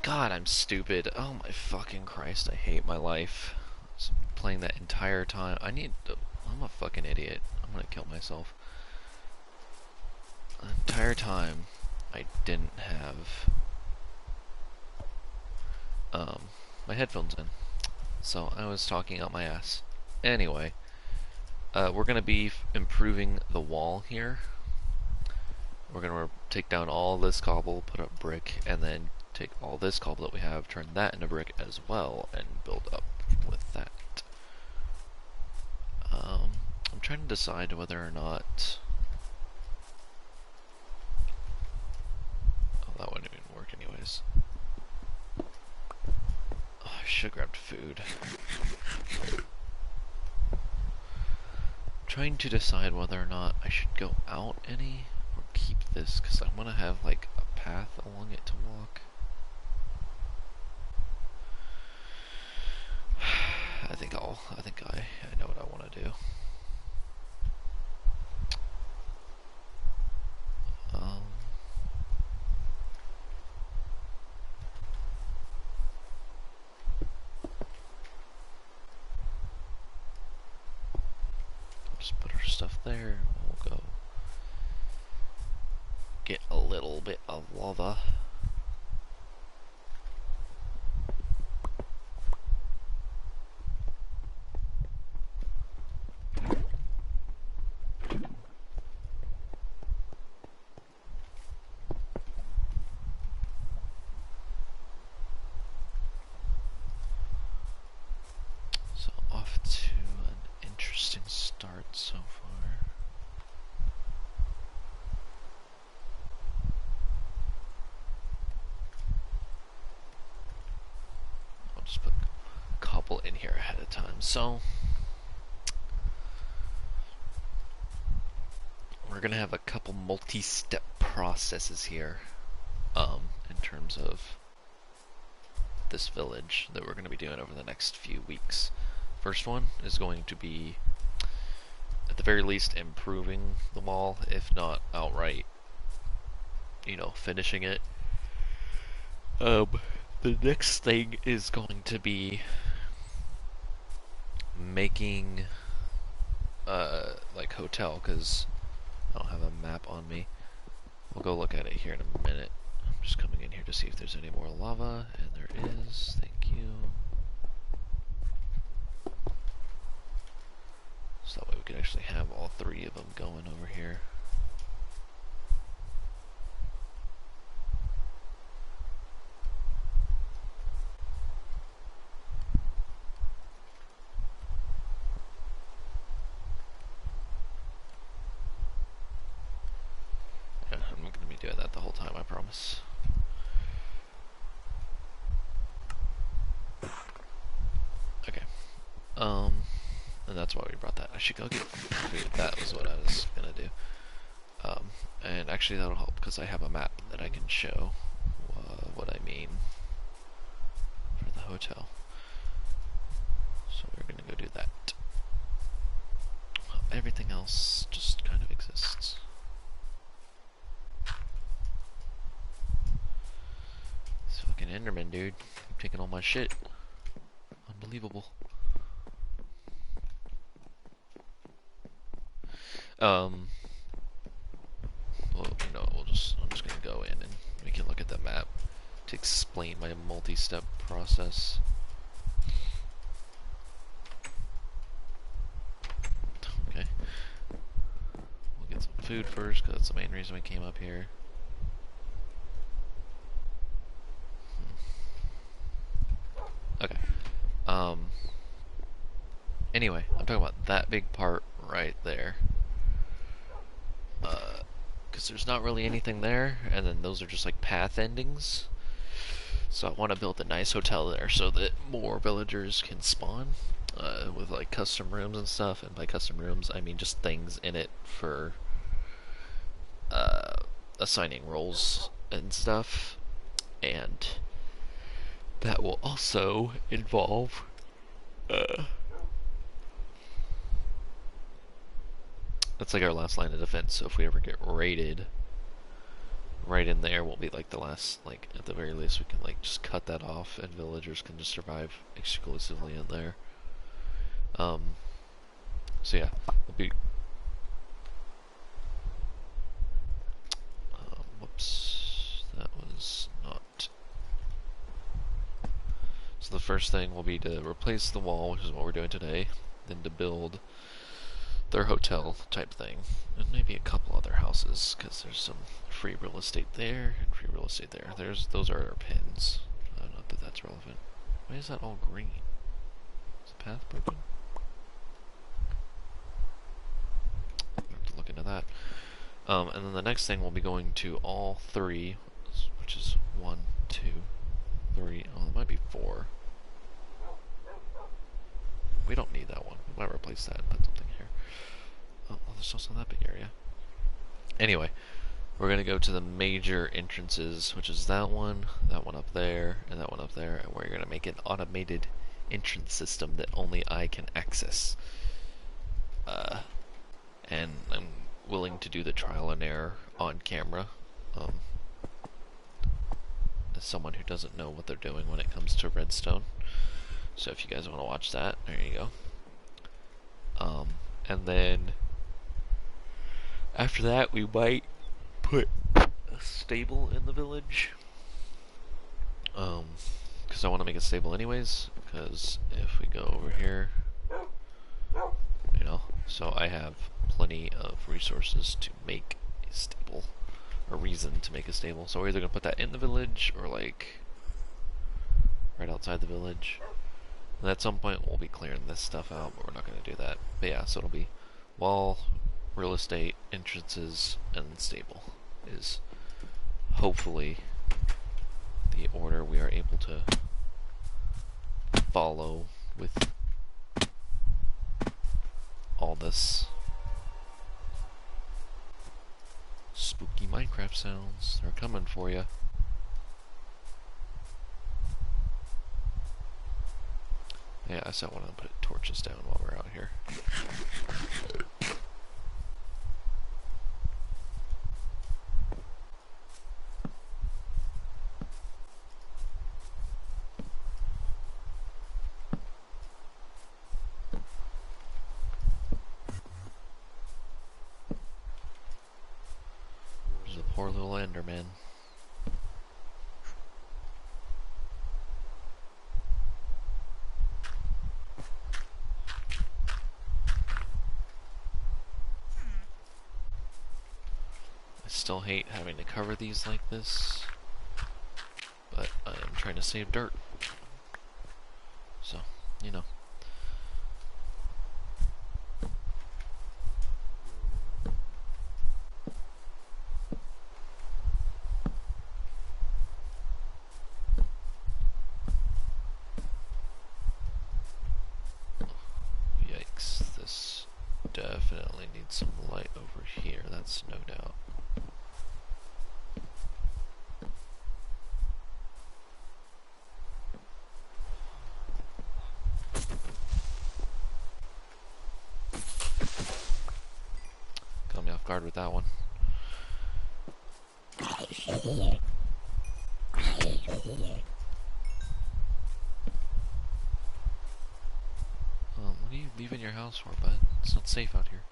God, I'm stupid. Oh my fucking Christ, I hate my life. Playing that entire time. I'm a fucking idiot. I'm gonna kill myself. The entire time, I didn't have my headphones in. So I was talking out my ass. Anyway, we're gonna be improving the wall here. We're gonna take down all this cobble, put up brick, and then take all this cobble that we have, turn that into brick as well, and build up with that. I'm trying to decide whether or not... Oh, that wouldn't even work anyways. Oh, I should have grabbed food. I'm trying to decide whether or not I should go out any or keep this, because I want to have like a path along it to walk. I think I know what I want to do. Just put our stuff there. We'll go get a little bit of lava. So off to an interesting start so far. I'll just put cobble in here ahead of time. So we're gonna have a couple multi-step processes here in terms of this village that we're going to be doing over the next few weeks. First one is going to be, at the very least, improving the wall, if not outright, finishing it. The next thing is going to be making like hotel, because I don't have a map on me. We'll go look at it here in a minute. I'm just coming in here to see if there's any more lava, and there is. Thank you. So that way we can actually have all three of them going over here. Yeah, I'm going to be doing that the whole time, I promise. Okay. And that's why we brought that. I should go get food. That was what I was gonna do. And actually that'll help because I have a map that I can show what I mean for the hotel. So we're gonna go do that. Everything else just kind of exists. This fucking Enderman dude, I'm taking all my shit. Unbelievable. Well, I'm just gonna go in and we can look at the map to explain my multi-step process. Okay. We'll get some food first, because that's the main reason we came up here. Okay. Anyway, I'm talking about that big part right there. Because there's not really anything there, and then those are just like path endings. So I want to build a nice hotel there so that more villagers can spawn with like custom rooms and stuff. And by custom rooms, I mean just things in it for assigning roles and stuff. And that will also involve that's like our last line of defense, so if we ever get raided, right in there will be like the last, like at the very least we can like just cut that off and villagers can just survive exclusively in there. So yeah, we'll be, whoops, that was not. So the first thing will be to replace the wall, which is what we're doing today, then to build their hotel type thing, and maybe a couple other houses, because there's some free real estate there and free real estate there. Those are our pins. Not that that's relevant. Why is that all green? Is the path broken? I have to look into that. And then the next thing we'll be going to all three, which is 1, 2, 3. Oh, it might be 4. We don't need that one. We might replace that and put something here. Oh, well, there's also that big area. Anyway, we're going to go to the major entrances, which is that one up there, and that one up there, and we're going to make an automated entrance system that only I can access. And I'm willing to do the trial and error on camera. As someone who doesn't know what they're doing when it comes to redstone. So if you guys want to watch that, there you go. And then after that, we might put a stable in the village. Because I want to make it stable anyways. Because if we go over here, you know, so I have plenty of resources to make a stable, a reason to make a stable. So we're either gonna put that in the village or like right outside the village. And at some point we'll be clearing this stuff out, but we're not gonna do that. But yeah, so it'll be wall, real estate, entrances, and stable is hopefully the order we are able to follow with all this spooky Minecraft sounds. They're coming for you. Yeah, I still want to put torches down while we're out here. There's a poor little Enderman. I still hate having to cover these like this, but I am trying to save dirt. So, you know. Yikes, this definitely needs some light over here, that's no doubt. Caught me off guard with that one. What are you leaving your house for, bud? It's not safe out here.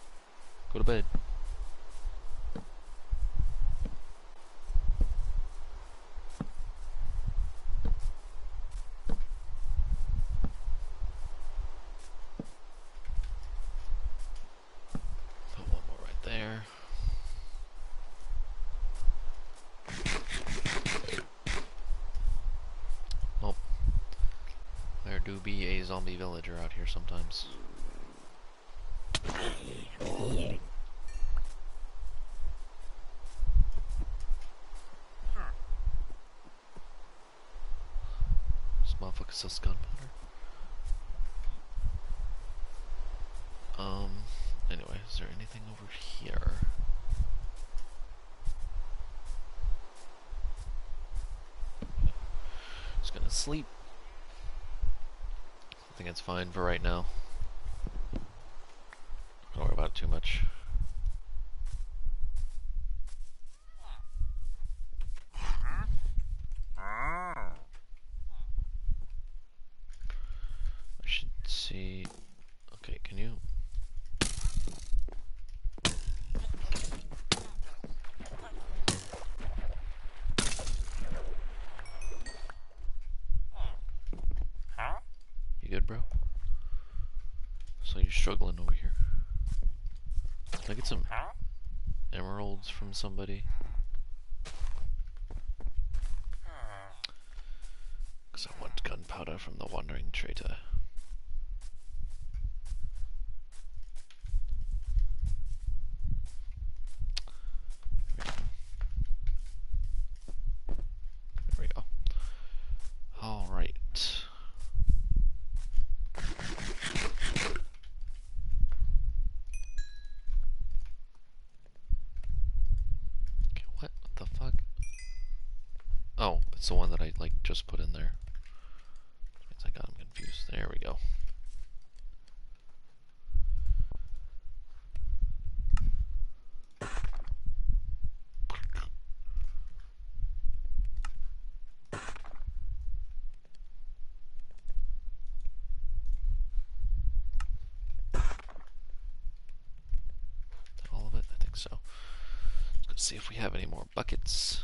Go to bed. Put one more right there. Oh. There do be a zombie villager out here sometimes. This motherfucker sells gunpowder. Anyway, is there anything over here? Just gonna sleep. I think it's fine for right now. Don't worry about it too much. see. Okay, can you? You good, bro? So you're struggling over here. Can I get some emeralds from somebody? Because I want gunpowder from the wandering traitor. There we go. Alright. Okay, what? What the fuck? Oh, it's the one that I, like, just put in there. I got him confused. There we go. All of it? I think so. Let's see if we have any more buckets.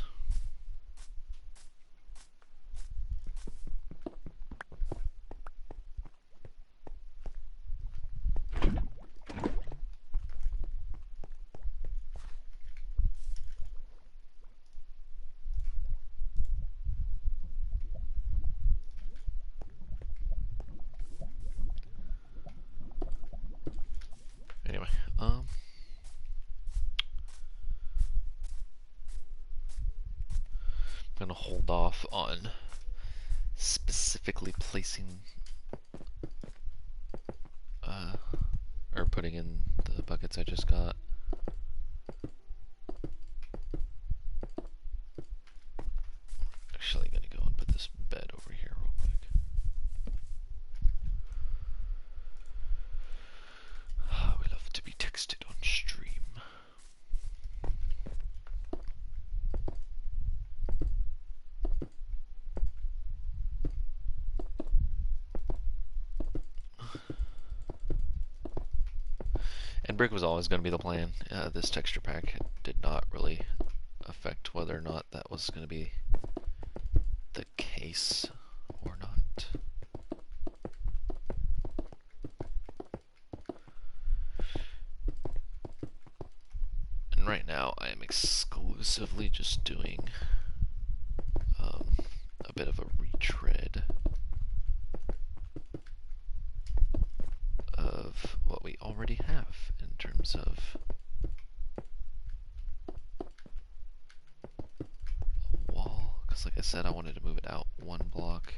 Anyway, I'm gonna hold off on specifically placing or putting in the buckets I just got. Actually gonna go and put this bed over here real quick. We love to be texted on stream. And brick was always going to be the plan. This texture pack did not really affect whether or not that was going to be the case or not. And right now I am exclusively just doing a bit of a retread of what we already have in terms of a wall, because like I said, I wanted to move it out one block.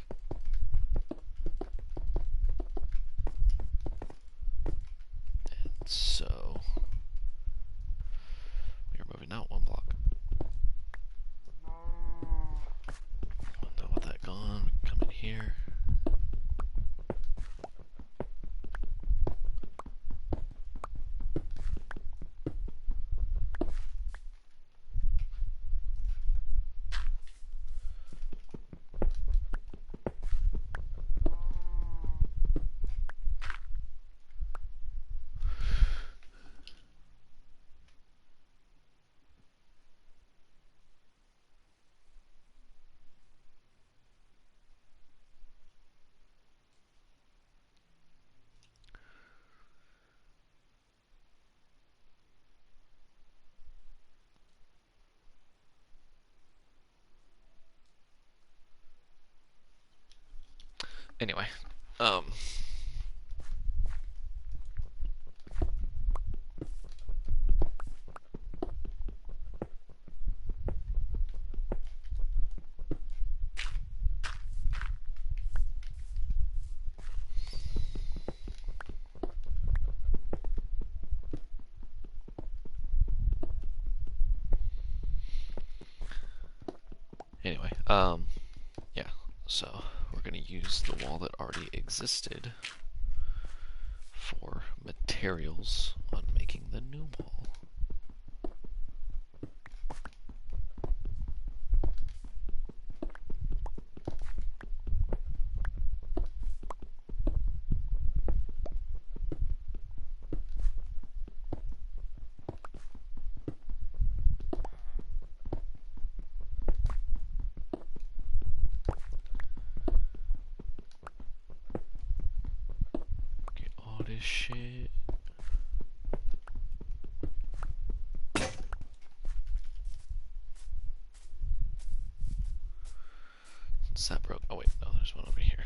And so we are moving out one block. Now with that gone, we can come in here. Anyway, yeah, so we're going to use the wall that already existed for materials on making the new wall. as shit. Is that broke? Oh wait, no, there's one over here.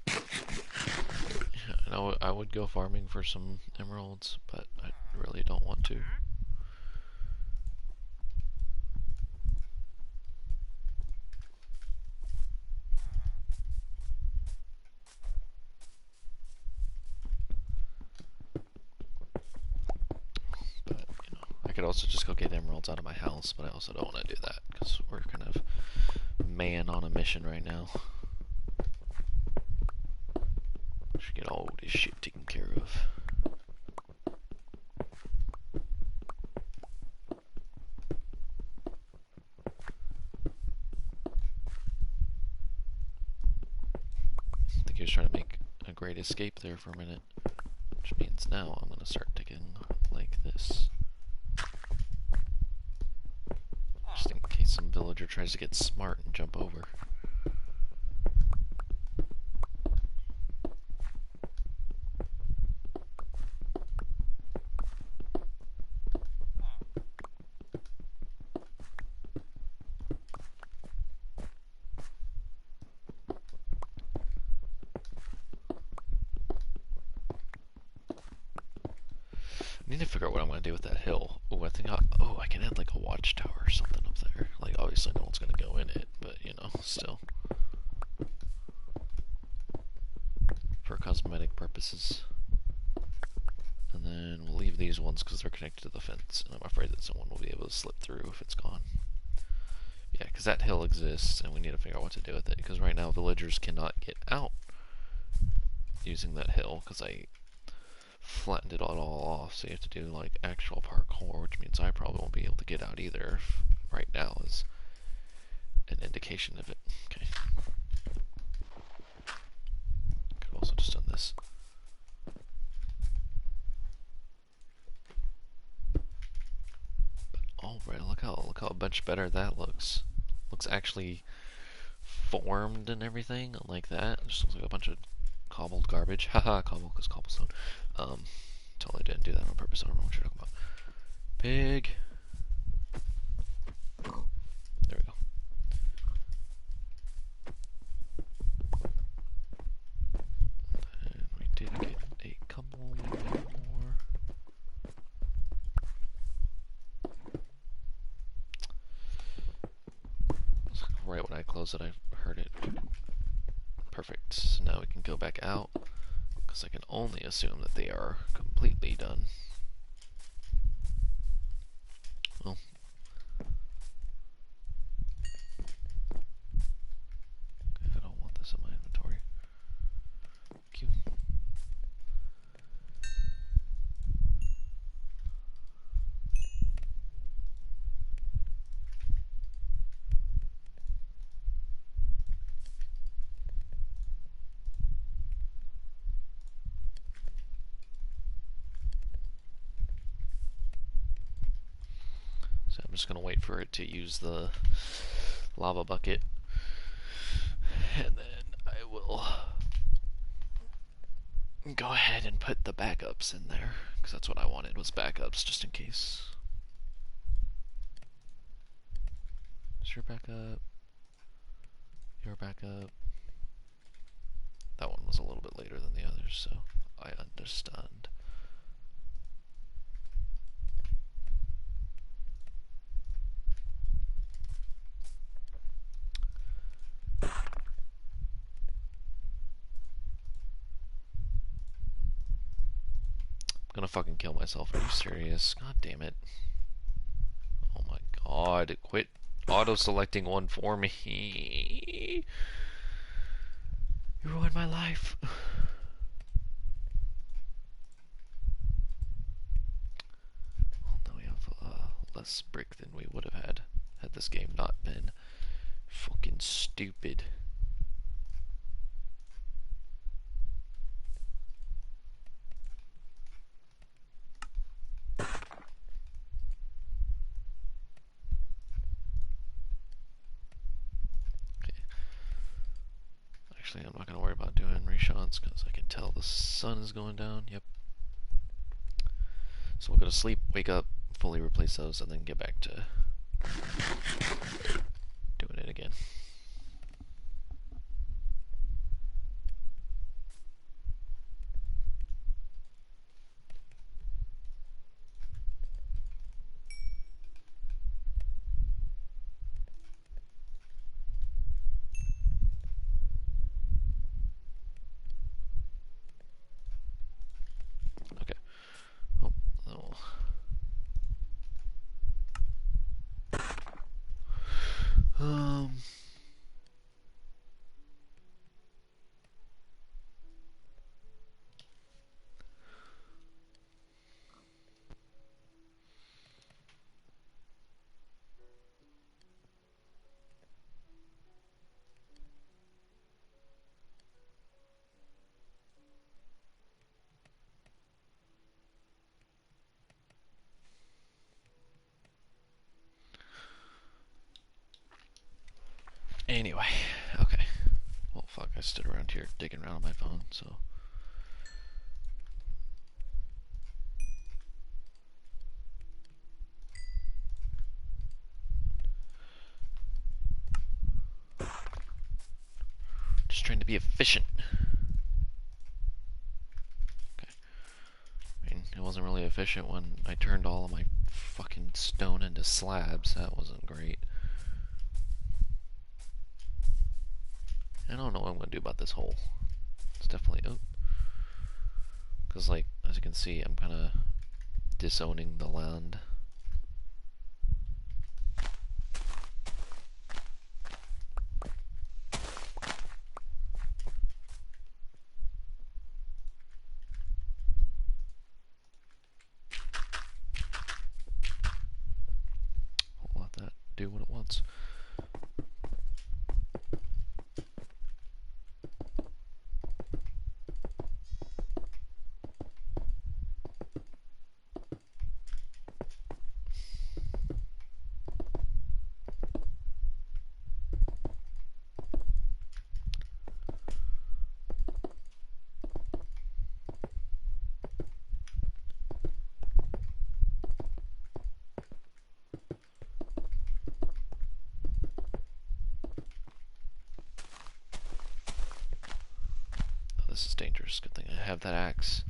Yeah, and I would go farming for some emeralds, but I really don't want to. But, you know, I could also just go get emeralds out of my house, but I also don't want to do that, because we're kind of man on a mission right now. Should get all this shit taken care of. I think he was trying to make a great escape there for a minute, which means now I'm going to start digging like this. Just in case some villager tries to get smart and jump over. I need to figure out what I'm going to do with that hill. Oh, I think I can add like a watchtower or something up there. Like, obviously no one's going to go in it, but, you know, still. For cosmetic purposes. And then we'll leave these ones because they're connected to the fence, and I'm afraid that someone will be able to slip through if it's gone. Yeah, because that hill exists, and we need to figure out what to do with it, because right now villagers cannot get out using that hill, because I flattened it all off, so you have to do like actual parkour, which means I probably won't be able to get out either. Right now is an indication of it. Okay. Could have also just done this. But alright, look how much better that looks. Looks actually formed and everything like that. It just looks like a bunch of cobbled garbage. Haha, cobble because cobblestone. Totally didn't do that on purpose. I don't know what you're talking about. Pig. There we go. And we did get a couple more. Right when I closed it, I heard it. Perfect. So now we can go back out, because I can only assume that they are completely done. Well, okay, I don't want this in my inventory. Q. So I'm just going to wait for it to use the lava bucket, and then I will go ahead and put the backups in there, because that's what I wanted, was backups, just in case. Is your backup? Your backup? That one was a little bit later than the others, so I understand. I'm gonna fucking kill myself. Are you serious? God damn it. Oh my god. Quit auto-selecting one for me. You ruined my life. Well, now we have less brick than we would have had this game not been fucking stupid. Actually, I'm not going to worry about doing reshots because I can tell the sun is going down. Yep. So we'll go to sleep, wake up, fully replace those, and then get back to doing it again. Okay. Oh, oh. Um. Anyway, okay. Well, fuck, I stood around here digging around on my phone, so. Just trying to be efficient. Okay. I mean, it wasn't really efficient when I turned all of my fucking stone into slabs. That wasn't great. I don't know what I'm gonna do about this hole. It's definitely, oh. Because, like, as you can see, I'm kind of disowning the land. We'll let that do what it wants. This is dangerous. Good thing I have that axe.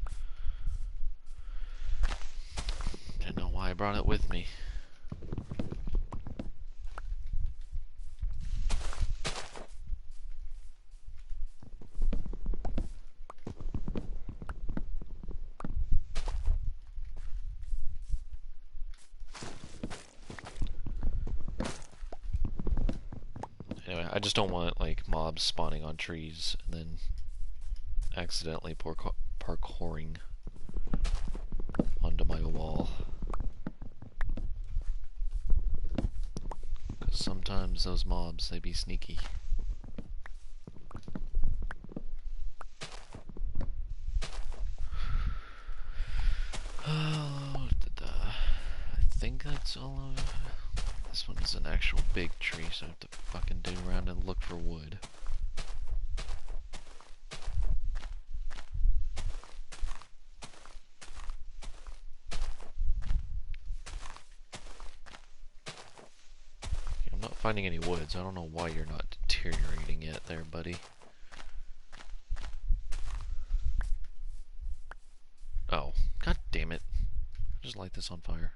Didn't know why I brought it with me. Anyway, I just don't want, like, mobs spawning on trees and then accidentally parkouring onto my wall. Because sometimes those mobs, they be sneaky. Oh, I think that's all of... This one is an actual big tree, so I have to fucking dig around and look for wood. I'm not finding any wood, so I don't know why you're not deteriorating yet there, buddy. Oh, god damn it. Just light this on fire.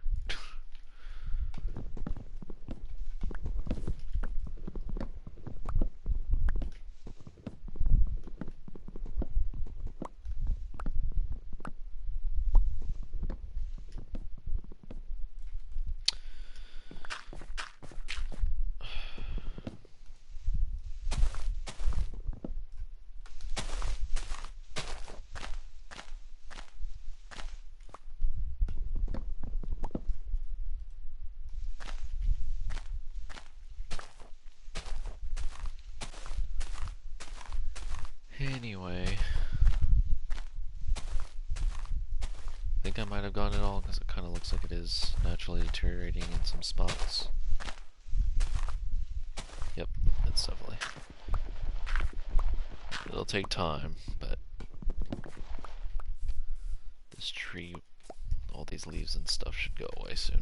Anyway, I think I might have gotten it all because it kind of looks like it is naturally deteriorating in some spots. Yep, that's definitely. It'll take time, but this tree, all these leaves and stuff should go away soon.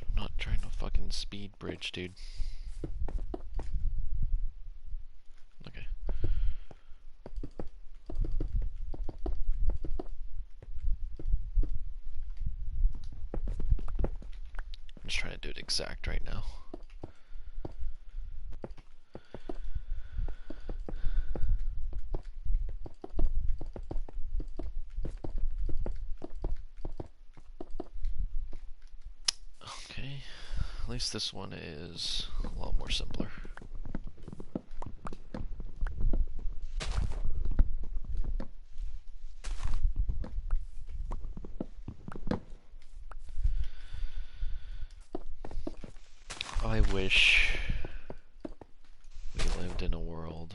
I'm not trying to fucking speed bridge, dude. Okay. I'm just trying to do it exact right now. Okay, at least this one is a lot more simpler. I wish we lived in a world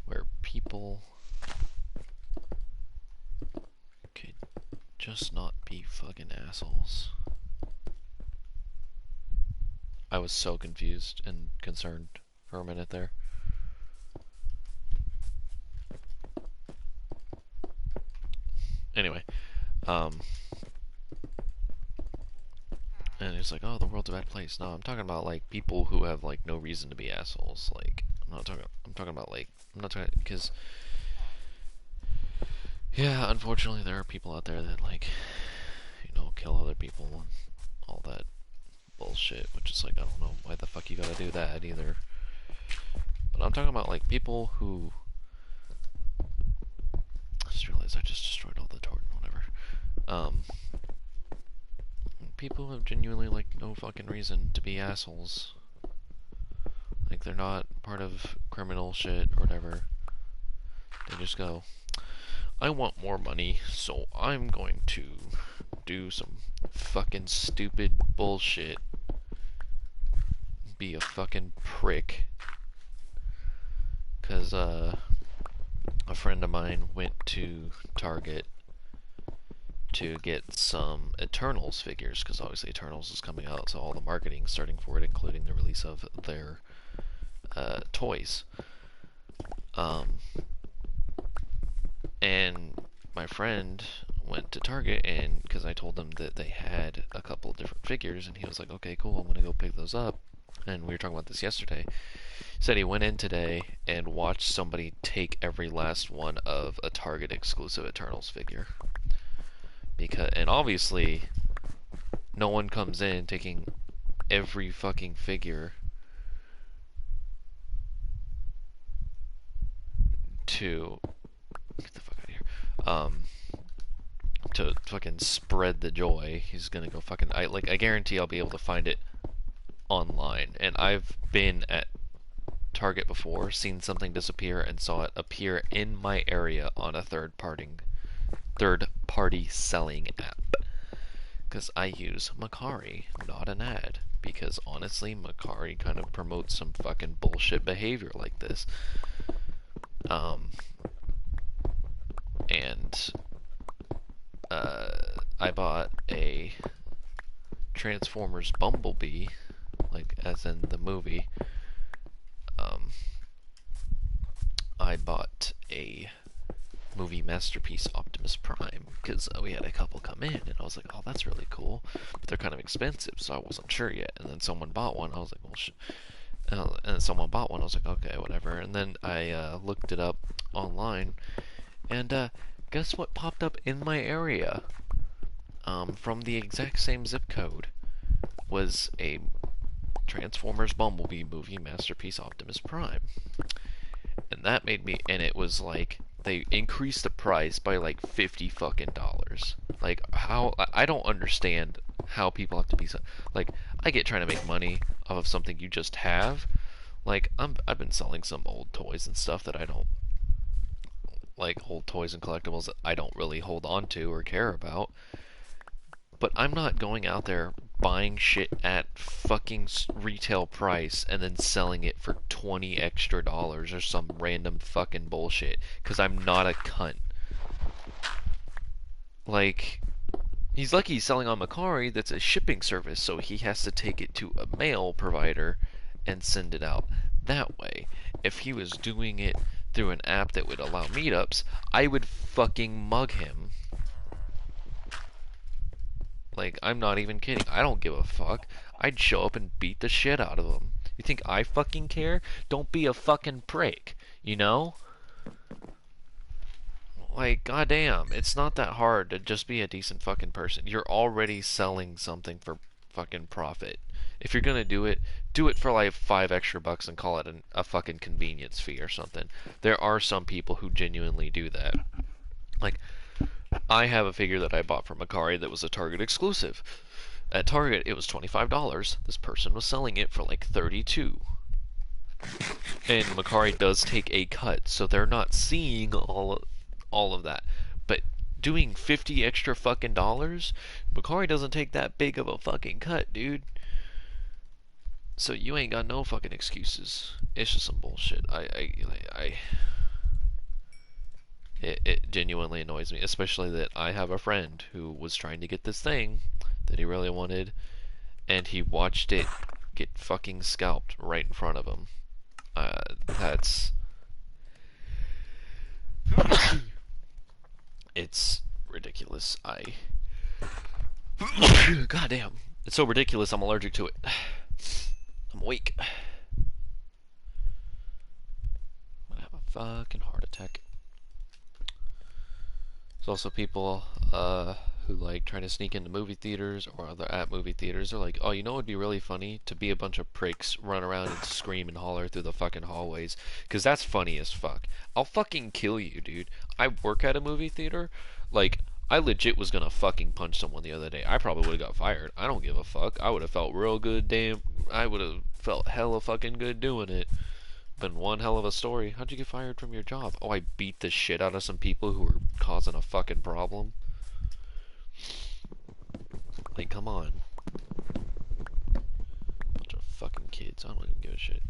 where people could just not be fucking assholes. I was so confused and concerned for a minute there. Anyway, and it's like, oh, the world's a bad place. No, I'm talking about like people who have like no reason to be assholes. Like, I'm talking about like, I'm not talking, because, yeah, unfortunately there are people out there that like, you know, kill other people and all that bullshit, which is like, I don't know why the fuck you gotta do that either. But I'm talking about like people who, I just realized I just destroyed all the torch, whatever. People have genuinely like no fucking reason to be assholes. Like, they're not part of criminal shit or whatever. They just go, I want more money, so I'm going to do some fucking stupid bullshit. Be a fucking prick. Cause, a friend of mine went to Target to get some Eternals figures, because obviously Eternals is coming out, so all the marketing starting for it, including the release of their toys. And my friend went to Target, and because I told him that they had a couple of different figures, and he was like, okay, cool, I'm gonna go pick those up. And we were talking about this yesterday. He said he went in today and watched somebody take every last one of a Target exclusive Eternals figure. And obviously, no one comes in taking every fucking figure to get the fuck out of here. To fucking spread the joy. He's gonna go fucking. I guarantee I'll be able to find it online. And I've been at Target before, seen something disappear, and saw it appear in my area on a third-party selling app. Because I use Macari, not an ad. Because honestly, Macari kind of promotes some fucking bullshit behavior like this. And I bought a Transformers Bumblebee, like as in the movie. I bought a movie masterpiece Optimus Prime because we had a couple come in, and I was like, oh, that's really cool, but they're kind of expensive, so I wasn't sure yet. And then someone bought one. I was like, well, and then someone bought one. I was like, okay, whatever. And then I looked it up online, and guess what popped up in my area? From the exact same zip code was a Transformers Bumblebee movie masterpiece Optimus Prime. And that made me, and it was like, they increased the price by like $50 fucking dollars. Like, how, I don't understand how people have to be so, like, I get trying to make money off of something you just have. Like, I've been selling some old toys and stuff that I don't, like, old toys and collectibles that I don't really hold on to or care about. But I'm not going out there buying shit at fucking retail price and then selling it for $20 extra or some random fucking bullshit because I'm not a cunt. Like, he's lucky he's selling on Macari, that's a shipping service, so he has to take it to a mail provider and send it out that way. If he was doing it through an app that would allow meetups, I would fucking mug him. Like, I'm not even kidding. I don't give a fuck. I'd show up and beat the shit out of him. You think I fucking care? Don't be a fucking prick, you know? Like, goddamn, it's not that hard to just be a decent fucking person. You're already selling something for fucking profit. If you're gonna do it for like $5 extra and call it a fucking convenience fee or something. There are some people who genuinely do that. Like, I have a figure that I bought from Macari that was a Target exclusive. At Target, it was $25. This person was selling it for like $32. And Macari does take a cut, so they're not seeing all of that. But doing 50 extra fucking dollars, Macari doesn't take that big of a fucking cut, dude. So you ain't got no fucking excuses. It's just some bullshit. It genuinely annoys me, especially that I have a friend who was trying to get this thing that he really wanted, and he watched it get fucking scalped right in front of him. That's it's ridiculous. Goddamn, it's so ridiculous. I'm allergic to it. I'm weak. I'm gonna have a fucking heart attack. There's also people who like trying to sneak into movie theaters or they're at movie theaters. They're like, oh, you know what would be really funny? To be a bunch of pricks, run around and scream and holler through the fucking hallways. Because that's funny as fuck. I'll fucking kill you, dude. I work at a movie theater. Like, I legit was gonna fucking punch someone the other day. I probably would have got fired. I don't give a fuck. I would have felt real good, damn. I would have felt hella fucking good doing it. Been one hell of a story. How'd you get fired from your job? Oh, I beat the shit out of some people who were causing a fucking problem. Like, come on. Bunch of fucking kids. I don't even give a shit.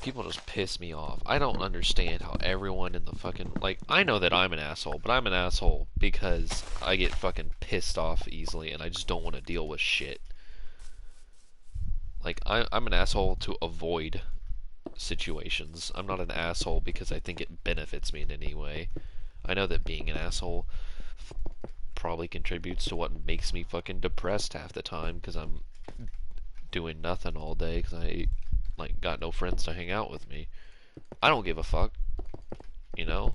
People just piss me off. I don't understand how everyone in the fucking... Like, I know that I'm an asshole, but I'm an asshole because I get fucking pissed off easily and I just don't want to deal with shit. Like, I'm an asshole to avoid situations. I'm not an asshole because I think it benefits me in any way. I know that being an asshole probably contributes to what makes me fucking depressed half the time because I'm doing nothing all day because I like got no friends to hang out with me. I don't give a fuck, you know?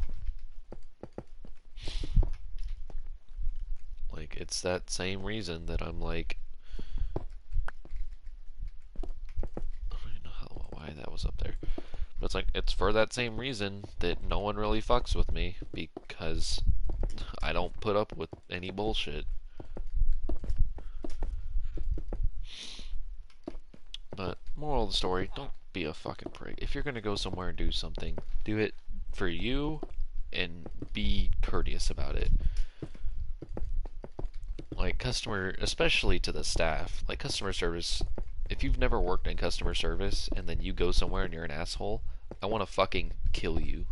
Like, it's that same reason that I'm like, I don't even know why that was up there. But it's like, it's for that same reason that no one really fucks with me, because I don't put up with any bullshit. But, moral of the story, don't be a fucking prick. If you're gonna go somewhere and do something, do it for you, and be courteous about it. Like, especially to the staff, like customer service, if you've never worked in customer service and then you go somewhere and you're an asshole, I want to fucking kill you.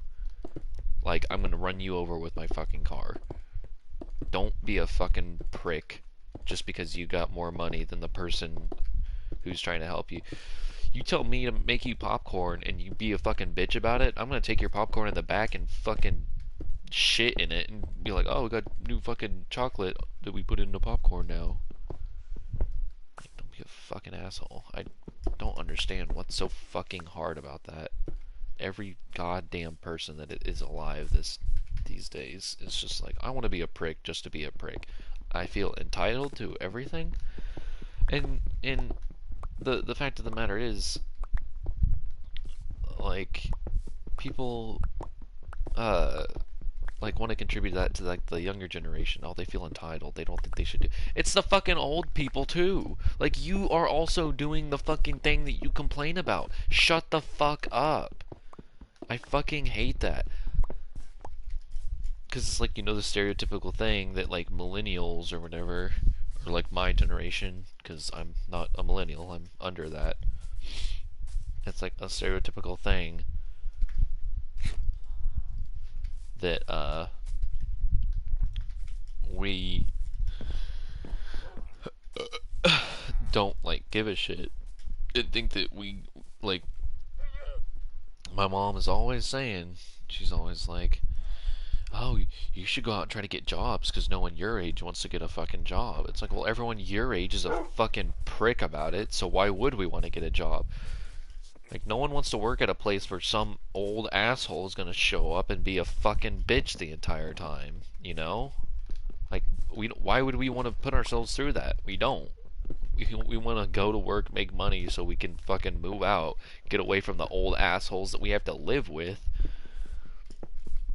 Like, I'm gonna run you over with my fucking car. Don't be a fucking prick just because you got more money than the person who's trying to help you. You tell me to make you popcorn and you be a fucking bitch about it, I'm gonna take your popcorn in the back and fucking shit in it and be like, oh, we got new fucking chocolate that we put into popcorn now. Like, don't be a fucking asshole. I don't understand what's so fucking hard about that. Every goddamn person that is alive these days is just like, I want to be a prick just to be a prick. I feel entitled to everything. And the fact of the matter is, like, people like want to contribute that to like the younger generation. Oh, they feel entitled. They don't think they should do. It's the fucking old people too. Like, you are also doing the fucking thing that you complain about. Shut the fuck up. I fucking hate that. Because it's like, you know, the stereotypical thing that like millennials or whatever or like my generation, because I'm not a millennial, I'm under that. It's like a stereotypical thing that we don't like give a shit and think that we like. My mom is always saying, she's always like, oh, you should go out and try to get jobs because no one your age wants to get a fucking job. It's like, well, everyone your age is a fucking prick about it, so why would we want to get a job? Like, no one wants to work at a place where some old asshole is gonna show up and be a fucking bitch the entire time, you know? Like, why would we want to put ourselves through that? We don't. We want to go to work, make money so we can fucking move out, get away from the old assholes that we have to live with,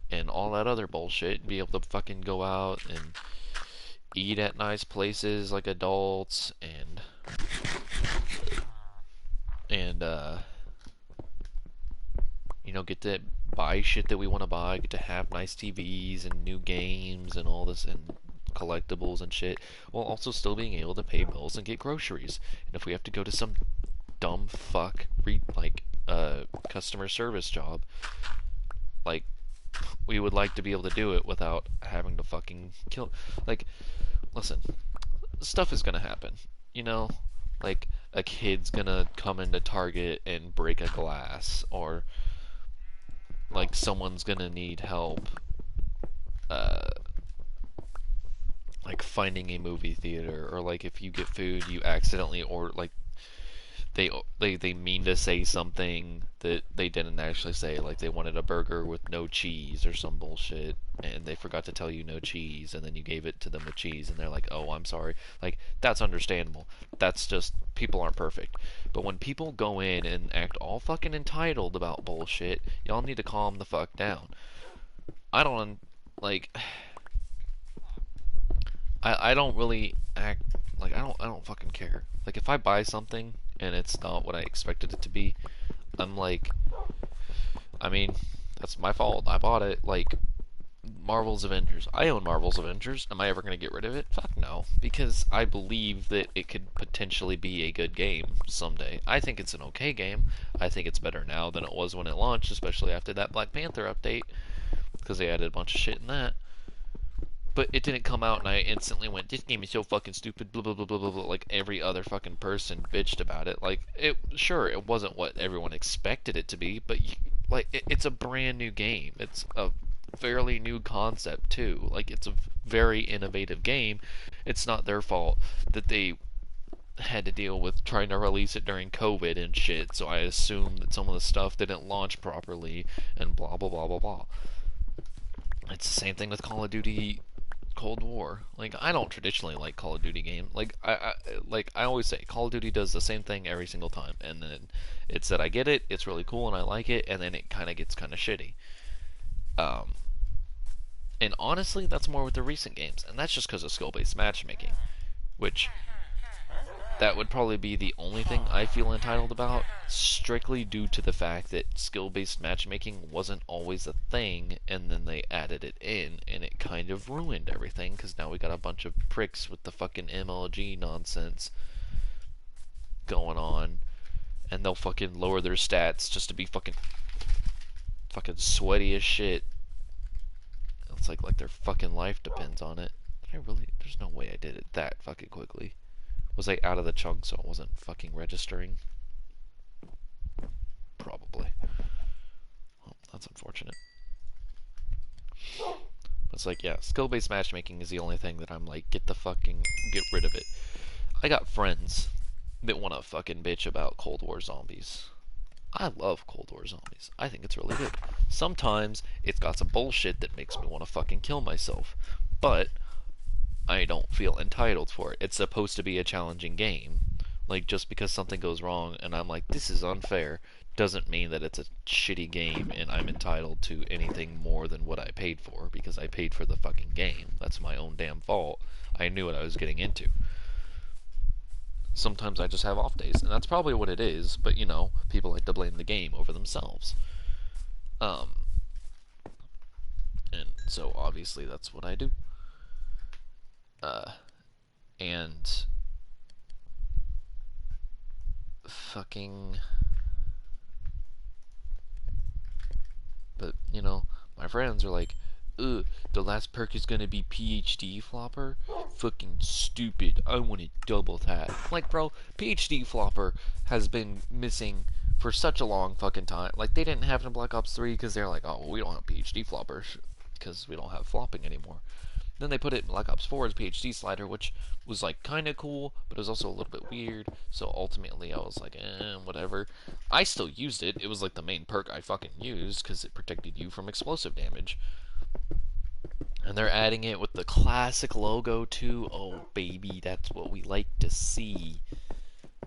and all that other bullshit, and be able to fucking go out and eat at nice places like adults, and you know, get to buy shit that we want to buy, get to have nice TVs and new games and all this and collectibles and shit, while also still being able to pay bills and get groceries. And if we have to go to some dumb fuck customer service job, like, we would like to be able to do it without having to fucking kill. Like, listen, stuff is gonna happen, you know? Like, a kid's gonna come into Target and break a glass, or like someone's gonna need help, uh, like finding a movie theater, or like if you get food, you accidentally, or like they mean to say something that they didn't actually say, like they wanted a burger with no cheese or some bullshit, and they forgot to tell you no cheese, and then you gave it to them with cheese, and they're like, oh, I'm sorry. Like, that's understandable. That's just, people aren't perfect. But when people go in and act all fucking entitled about bullshit, y'all need to calm the fuck down. I don't, like, I don't really act like, I don't fucking care. Like, if I buy something and it's not what I expected it to be, I'm like, I mean, that's my fault. I bought it. Like, Marvel's Avengers. I own Marvel's Avengers. Am I ever going to get rid of it? Fuck no. Because I believe that it could potentially be a good game someday. I think it's an okay game. I think it's better now than it was when it launched, especially after that Black Panther update, because they added a bunch of shit in that. But it didn't come out and I instantly went, this game is so fucking stupid, blah blah blah blah blah blah, like every other fucking person bitched about it. Like, it wasn't what everyone expected it to be, but it's a brand new game. It's a fairly new concept too. Like, it's a very innovative game. It's not their fault that they had to deal with trying to release it during COVID and shit, so I assume that some of the stuff didn't launch properly and blah blah blah blah blah. It's the same thing with Call of Duty Cold War. Like, I don't traditionally like Call of Duty game. Like I always say, Call of Duty does the same thing every single time, and then it's that I get it, it's really cool, and I like it, and then it kind of gets kind of shitty. Um, and honestly, that's more with the recent games, and that's just because of skill-based matchmaking, which that would probably be the only thing I feel entitled about, strictly due to the fact that skill-based matchmaking wasn't always a thing, and then they added it in, and it kind of ruined everything, because now we got a bunch of pricks with the fucking MLG nonsense going on, and they'll fucking lower their stats just to be fucking sweaty as shit. It's like their fucking life depends on it. There's no way I did it that fucking quickly. Was I out of the chunk so it wasn't fucking registering? Probably. Well, that's unfortunate. It's like, yeah, skill-based matchmaking is the only thing that I'm like, get rid of it. I got friends that want to fucking bitch about Cold War Zombies. I love Cold War Zombies. I think it's really good. Sometimes it's got some bullshit that makes me want to fucking kill myself. But I don't feel entitled for it. It's supposed to be a challenging game. Like, just because something goes wrong and I'm like, this is unfair, doesn't mean that it's a shitty game and I'm entitled to anything more than what I paid for, because I paid for the fucking game. That's my own damn fault. I knew what I was getting into. Sometimes I just have off days, and that's probably what it is, but you know, people like to blame the game over themselves. Um, and so obviously that's what I do. and fucking, but you know, my friends are like, ugh, the last perk is gonna be PhD flopper? Fucking stupid. I want to double tap. Like, bro, PhD flopper has been missing for such a long fucking time. Like, they didn't have it in Black Ops 3 because they're like, oh, well, we don't have PhD floppers because we don't have flopping anymore. Then they put it in Black Ops 4 as PhD slider, which was like kind of cool, but it was also a little bit weird. So ultimately, I was like, whatever. I still used it. It was like the main perk I fucking used because it protected you from explosive damage. And they're adding it with the classic logo too. Oh baby, that's what we like to see.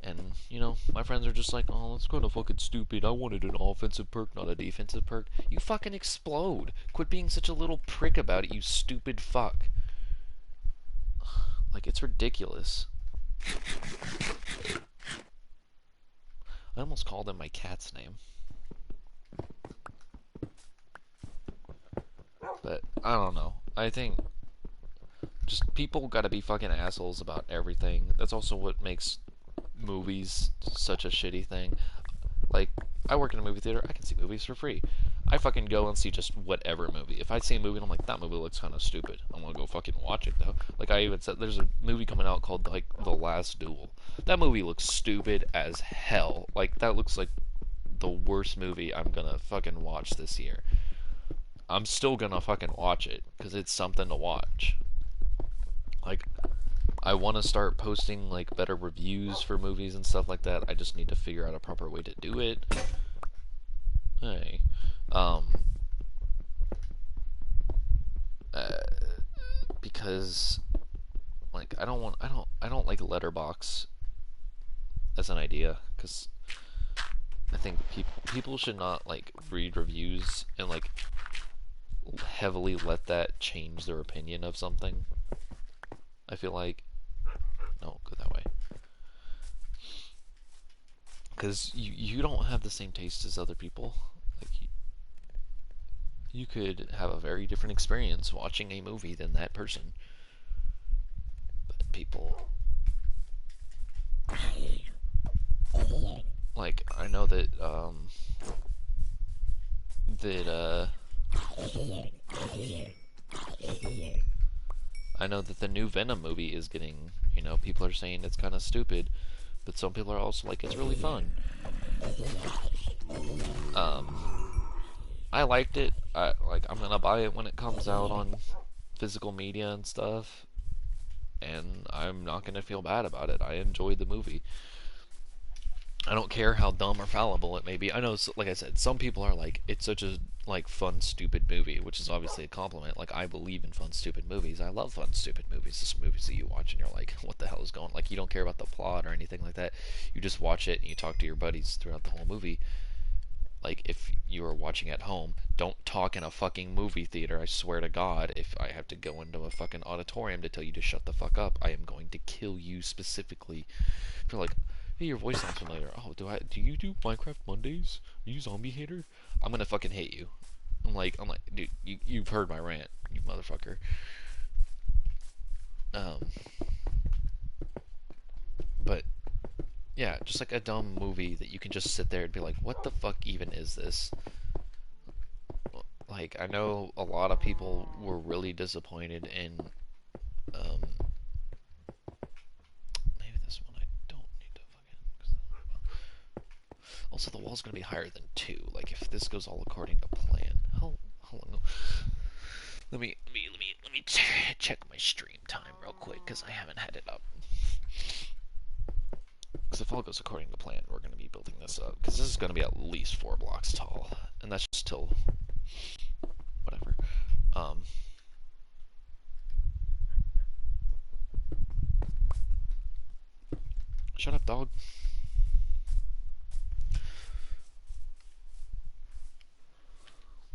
And you know, my friends are just like, oh, that's kind of fucking stupid. I wanted an offensive perk, not a defensive perk. You fucking explode. Quit being such a little prick about it, you stupid fuck. Like, it's ridiculous. I almost called him my cat's name. But I don't know. I think just people gotta be fucking assholes about everything. That's also what makes movies such a shitty thing. Like, I work in a movie theater, I can see movies for free. I fucking go and see just whatever movie. If I see a movie and I'm like, that movie looks kind of stupid, I'm gonna go fucking watch it though. Like, I even said, there's a movie coming out called, like, The Last Duel. That movie looks stupid as hell. Like, that looks like the worst movie I'm gonna fucking watch this year. I'm still gonna fucking watch it, because it's something to watch. Like, I want to start posting like better reviews for movies and stuff like that. I just need to figure out a proper way to do it. Hey, um, uh, because like I don't like Letterbox as an idea because I think people should not like read reviews and like heavily let that change their opinion of something. I feel like no, go that way. Because you don't have the same taste as other people. Like you could have a very different experience watching a movie than that person. But people, like, I know that that I know that the new Venom movie is getting, you know, people are saying it's kind of stupid, but some people are also like, it's really fun. I liked it. I'm gonna buy it when it comes out on physical media and stuff, and I'm not gonna feel bad about it. I enjoyed the movie. I don't care how dumb or fallible it may be. I know, like I said, some people are like, it's such a like fun, stupid movie, which is obviously a compliment. Like, I believe in fun, stupid movies. I love fun, stupid movies. Just movies that you watch and you're like, what the hell is going on? Like, you don't care about the plot or anything like that. You just watch it and you talk to your buddies throughout the whole movie. Like, if you are watching at home, don't talk in a fucking movie theater. I swear to God, if I have to go into a fucking auditorium to tell you to shut the fuck up, I am going to kill you specifically. If you're like, hey, your voice sounds familiar. Oh, do you do Minecraft Mondays? Are you Zombie Hater? I'm gonna fucking hate you. I'm like, dude, you've heard my rant, you motherfucker. Um, but yeah, just like a dumb movie that you can just sit there and be like, what the fuck even is this? Like, I know a lot of people were really disappointed in, um, maybe this one I don't need to fucking. Also, the wall's gonna be higher than 2. Like, if this goes all according to plan. How long? Let me check my stream time real quick because I haven't had it up. Because if all goes according to plan, we're going to be building this up. Because this is going to be at least 4 blocks tall, and that's just till whatever. Shut up, dog.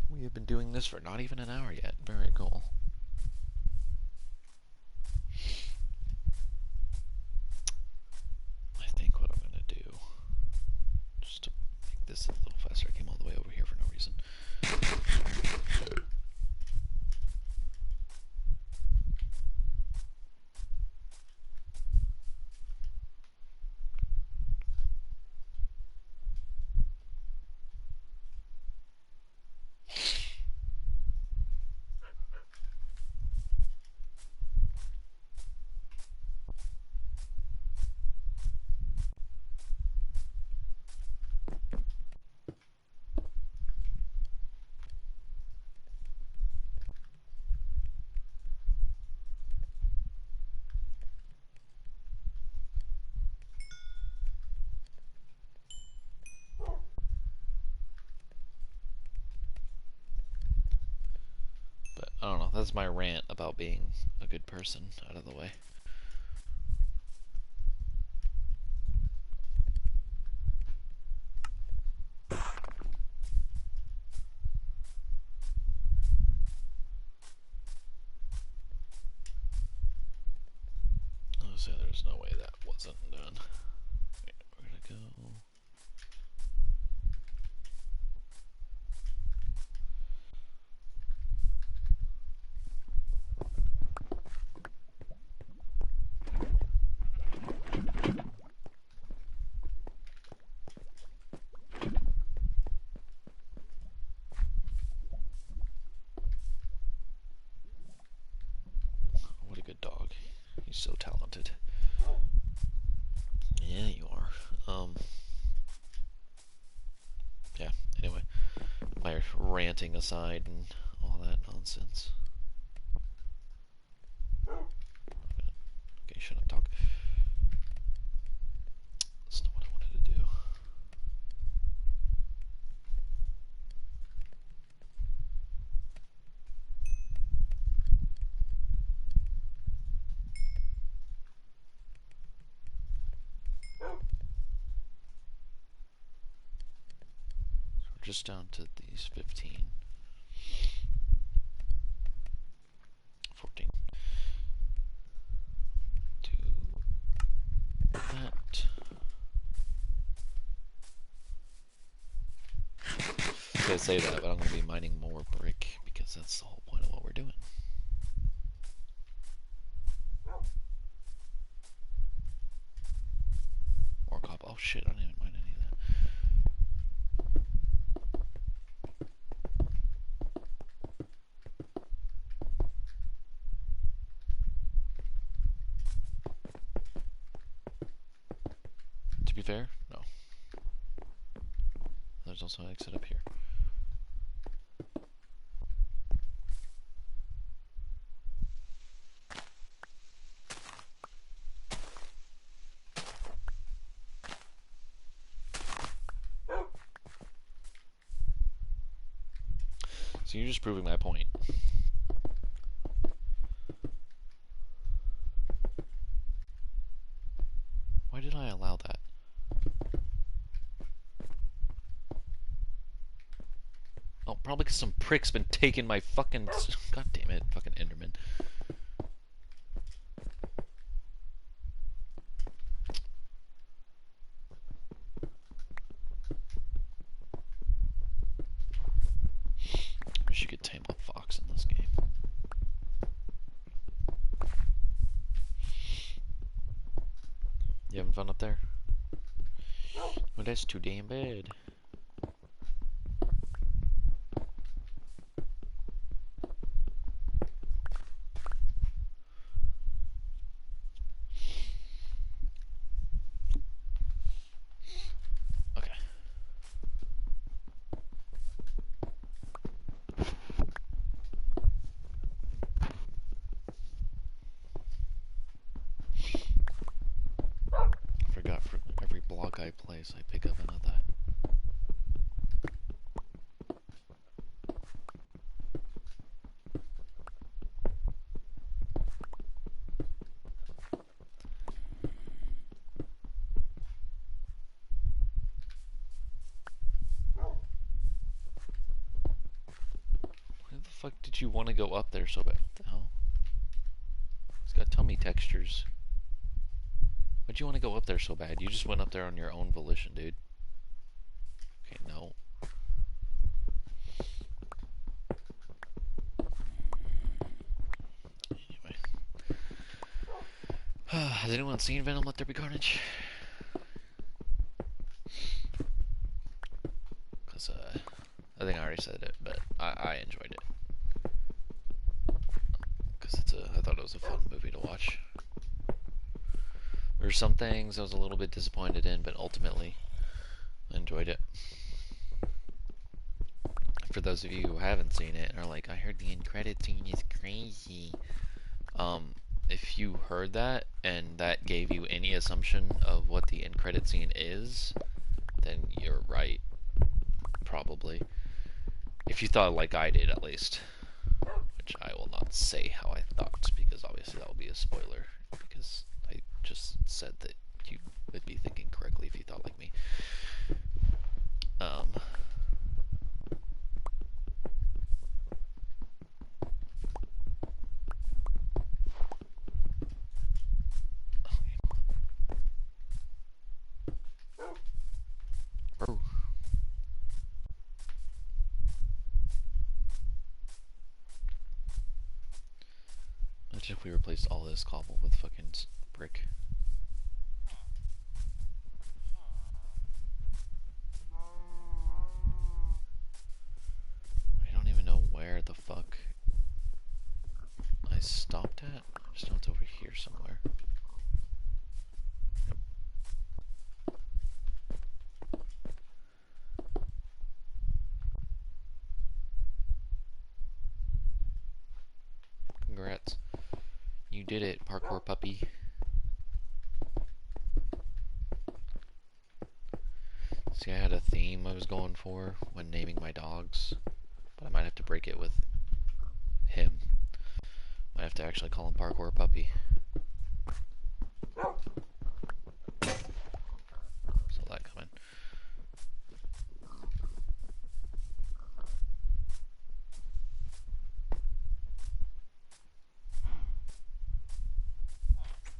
We have been doing this for not even an hour yet. Very cool. I think what I'm going to do, just to make this a little faster, I came all the way over here for no reason. that's my rant about being a good person out of the way. So there's no way that wasn't done. Where'd it go? What a good dog. He's so talented. Yeah, you are. Yeah, anyway. My ranting aside and all that nonsense. Okay, shut up, dog. That's not what I wanted to do. So we're just down to these 15. 14. Do that. I was gonna say that, but I'm gonna be mining more brick because that's the whole point of what we're doing. More copper. Oh shit, I didn't even mine any of that. To be fair, no. There's also an exit up here. So you're just proving my point. Why did I allow that? Oh, probably because some prick's been taking my fucking... God damn it, fucking Enderman. Wish you could tame a fox in this game. You having fun up there? Well, that's too damn bad. Okay. I forgot for every block I place, I pick up another. Why the fuck did you want to go up there so bad? What the hell? It's got tummy textures. Why'd you want to go up there so bad? You just went up there on your own volition, dude. Okay, no. Anyway. Has anyone seen Venom Let There Be Carnage? Because, I think I already said it, but I enjoyed it. Because I thought it was a fun movie to watch. There were some things I was a little bit disappointed in, but ultimately, I enjoyed it. For those of you who haven't seen it and are like, I heard the end credit scene is crazy. If you heard that and that gave you any assumption of what the end credit scene is, then you're right. Probably. If you thought like I did, at least. which I will not say how I thought, because obviously that will be a spoiler, because I just said that you would be thinking correctly if you thought like me. Oh. Imagine if we replaced all this cobble with fucking brick. I don't even know where the fuck I stopped at. I just know it's over here somewhere. Yep. Congrats. You did it, parkour puppy. See, I had a theme I was going for when naming my dogs, but I might have to break it with him. Might have to actually call him Parkour Puppy. Saw that coming.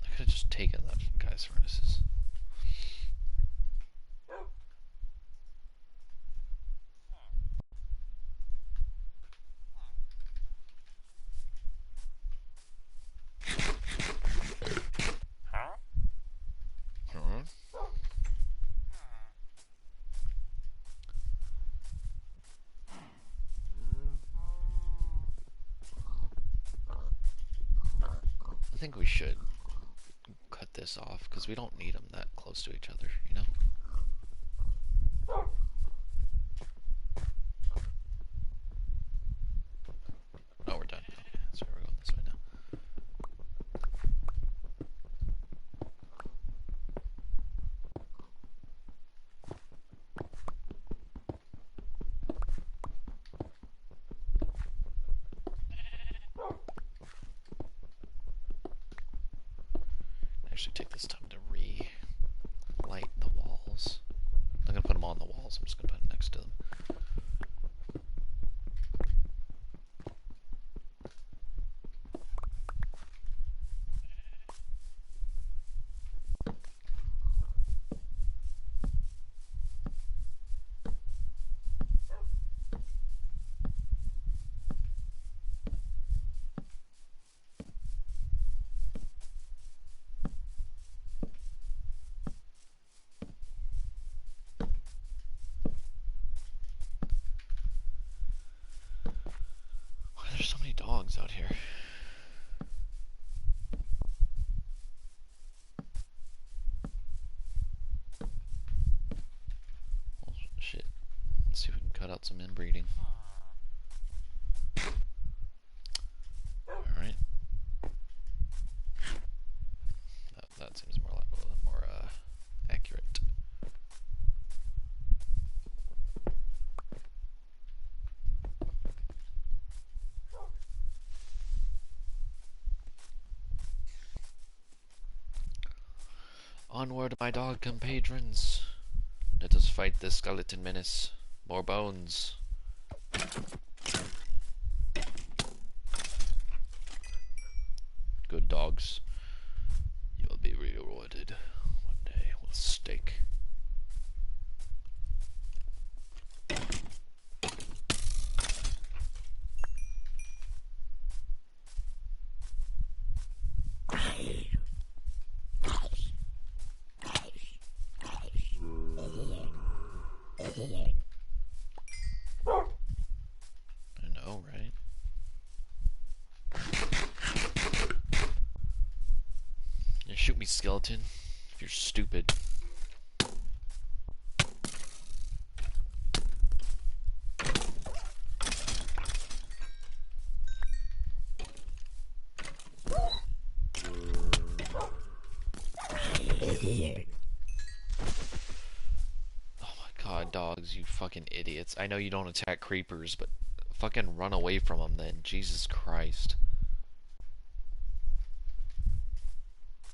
I could have just taken that guy's furnaces. I think we should cut this off because we don't need them that close to each other, you know? Oh, we're done. Okay, that's why we're going this way now. Actually take this time to re-light the walls. I'm gonna put them on the walls, I'm just gonna put them next to them. There's so many dogs out here. Oh, shit. Let's see if we can cut out some inbreeding. Alright. That seems more like a little more accurate. Onward, my dog compatrons. Let us fight the skeleton menace. More bones. Good dogs. You will be rewarded one day with steak. I know, right? You shoot me, skeleton, if you're stupid. Oh my god, dogs, you fucking idiots. I know you don't attack creepers, but fucking run away from them then. Jesus Christ.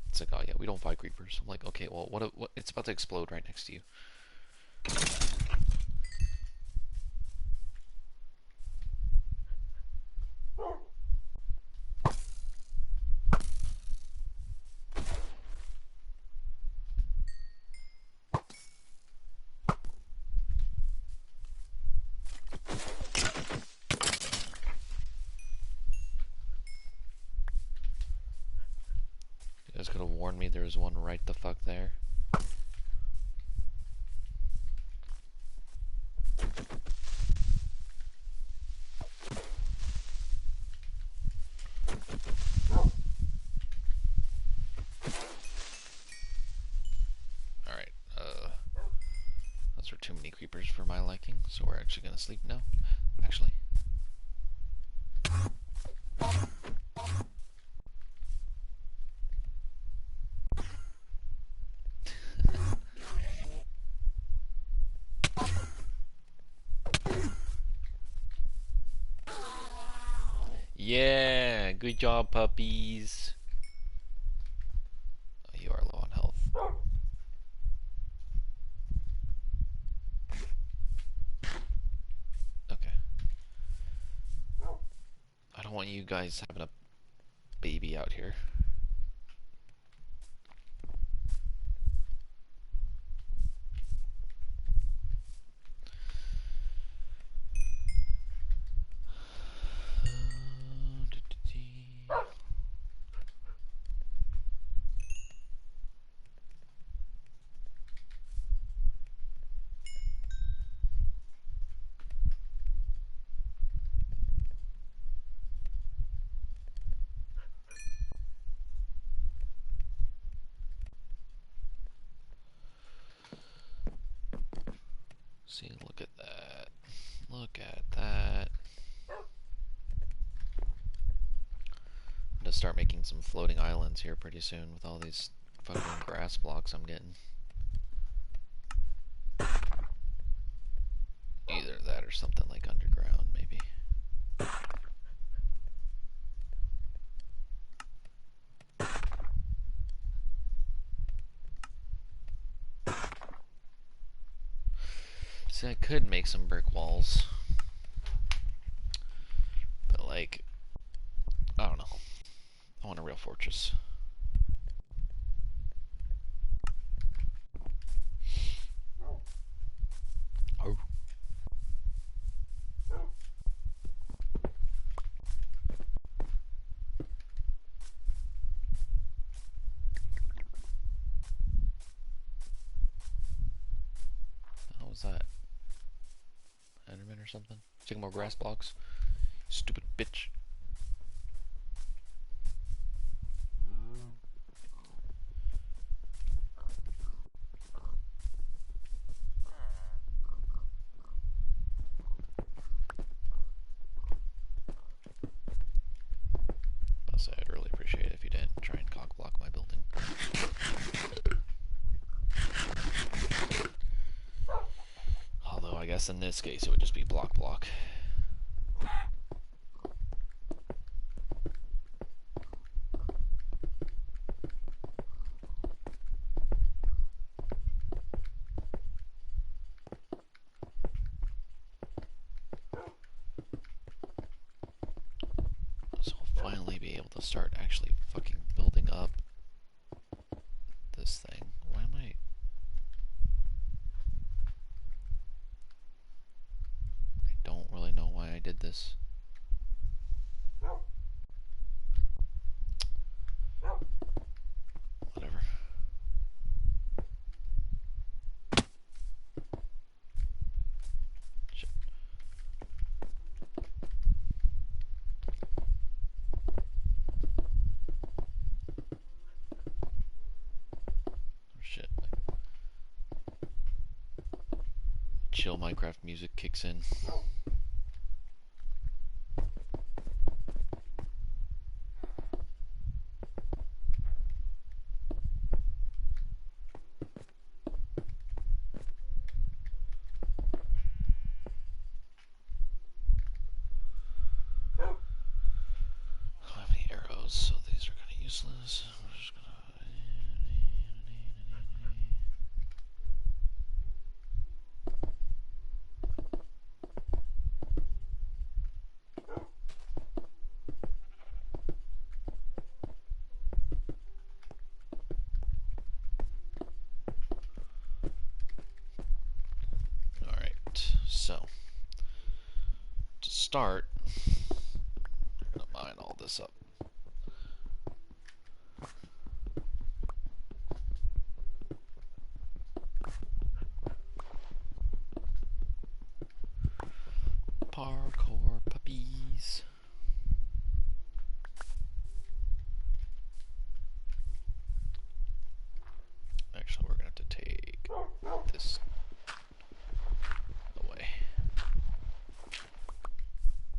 It's like, oh yeah, we don't fight creepers. I'm like, okay, well, what? It's about to explode right next to you. You guys could have warned me there was one right the fuck there. Alright, those are too many creepers for my liking, so we're actually gonna sleep now. Actually. Yeah, good job, puppies. Oh, you are low on health. Okay. I don't want you guys having a baby out here. See, look at that. Look at that. I'm gonna start making some floating islands here pretty soon with all these fucking grass blocks I'm getting. Either that or something like underground, maybe. See, I could make some brick walls. But, like, I don't know. I want a real fortress. Oh. How was that? Enderman or something? Taking more grass blocks? Stupid bitch. I'll say I'd really appreciate it if you didn't try and cock block my building. Although I guess in this case it would just be block block. So I'll finally be able to start actually fucking building up this thing. Why am I... I don't really know why I did this. Whatever. Shit. Oh shit. Chill Minecraft music kicks in. start, I'm gonna mine all this up. Parkour puppies. Actually, we're gonna have to take this away.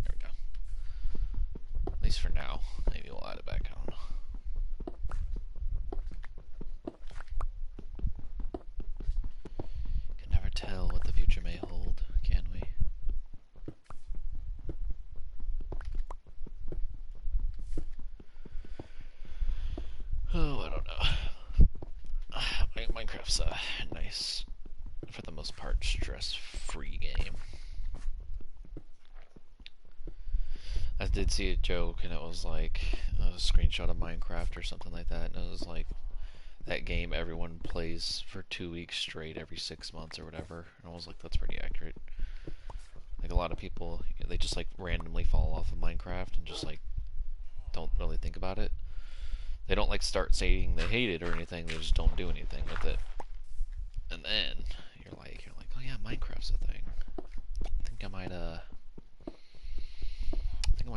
There we go. At least for now. Maybe we'll add it back. I don't know. Can never tell what the future may hold, can we? Oh, I don't know. Minecraft's a nice, for the most part, stress-free game. I did see a joke, and it was like a screenshot of Minecraft or something like that, and it was like that game everyone plays for 2 weeks straight every 6 months or whatever. And I was like, that's pretty accurate. Like a lot of people, they just like randomly fall off of Minecraft and just like don't really think about it. They don't like start saying they hate it or anything. They just don't do anything with it. And then you're like, oh yeah, Minecraft's a thing. I think I might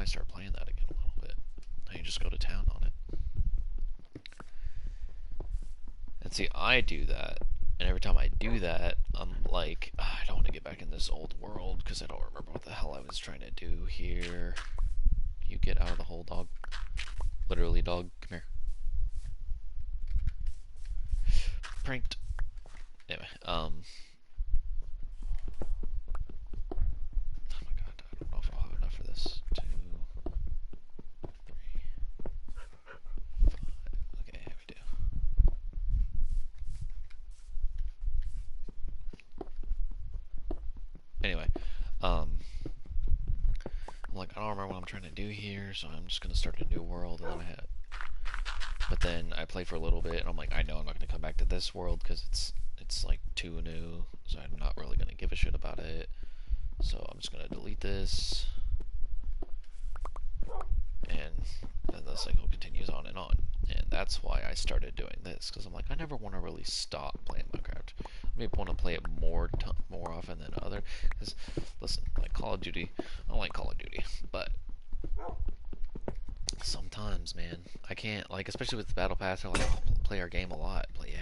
start playing that again a little bit. And you just go to town on it. And see, I do that, and every time I do that, I'm like, I don't want to get back in this old world because I don't remember what the hell I was trying to do here. You get out of the hole, dog. Literally, dog. Come here. Pranked. Anyway, oh my god, I don't know if I'll have enough for this. 2, 3, 5. Okay, we do. Anyway, I'm like, I don't remember what I'm trying to do here, so I'm just gonna start a new world, and then but then I play for a little bit, and I'm like, I know I'm not gonna come back to this world because it's like too new, so I'm not really gonna give a shit about it. So I'm just gonna delete this, and then the cycle continues on, and that's why I started doing this, because I'm like, I never want to really stop playing Minecraft. I maybe want to play it more often than other. Because listen, like Call of Duty, I don't like Call of Duty, but sometimes, man, I can't, like, especially with the battle pass. I like play our game a lot. But yeah,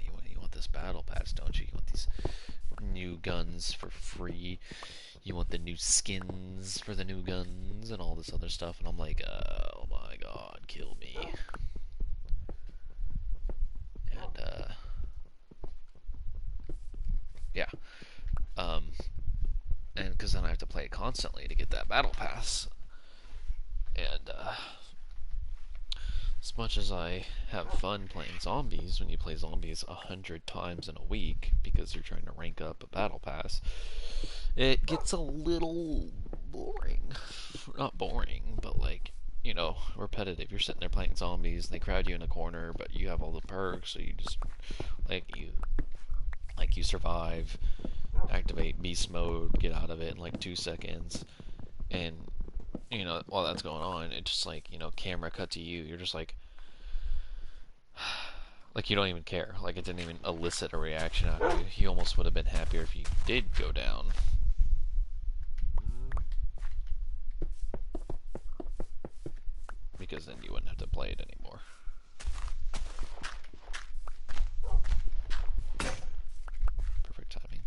you want this battle pass, don't you? You want these new guns for free. You want the new skins for the new guns and all this other stuff. And I'm like, oh my god, kill me. And yeah, and because then I have to play it constantly to get that battle pass. And as much as I have fun playing zombies, when you play zombies 100 times in a week because you're trying to rank up a battle pass, it gets a little boring. Not boring, but like, you know, repetitive. You're sitting there playing zombies, and they crowd you in a corner, but you have all the perks, so you just you survive, activate beast mode, get out of it in like 2 seconds, and you know, while that's going on, it just like, you know, camera cut to you. You're just like you don't even care. Like, it didn't even elicit a reaction out of you. You almost would have been happier if you did go down. Because then you wouldn't have to play it anymore. Perfect timing.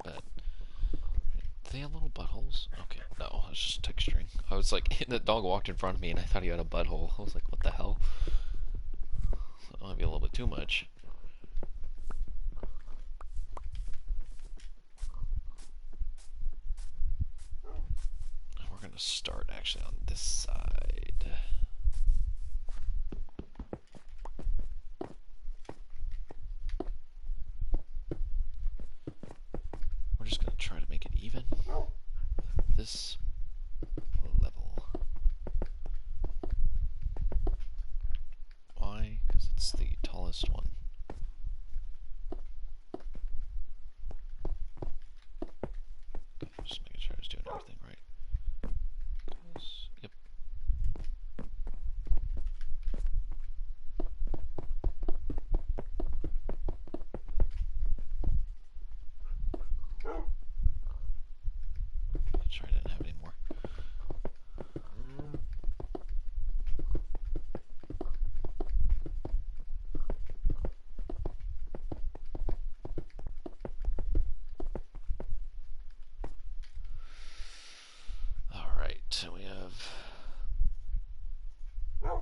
But they have little buttholes? Okay, no, it's just texturing. I was like, the dog walked in front of me and I thought he had a butthole. I was like, what the hell? That might be a little bit too much. We're gonna start actually on this side. even this level. Why? Because it's the tallest one. Okay, just making sure I was doing everything right. Yep. Make sure I didn't have any more. Alright, so we have... I'm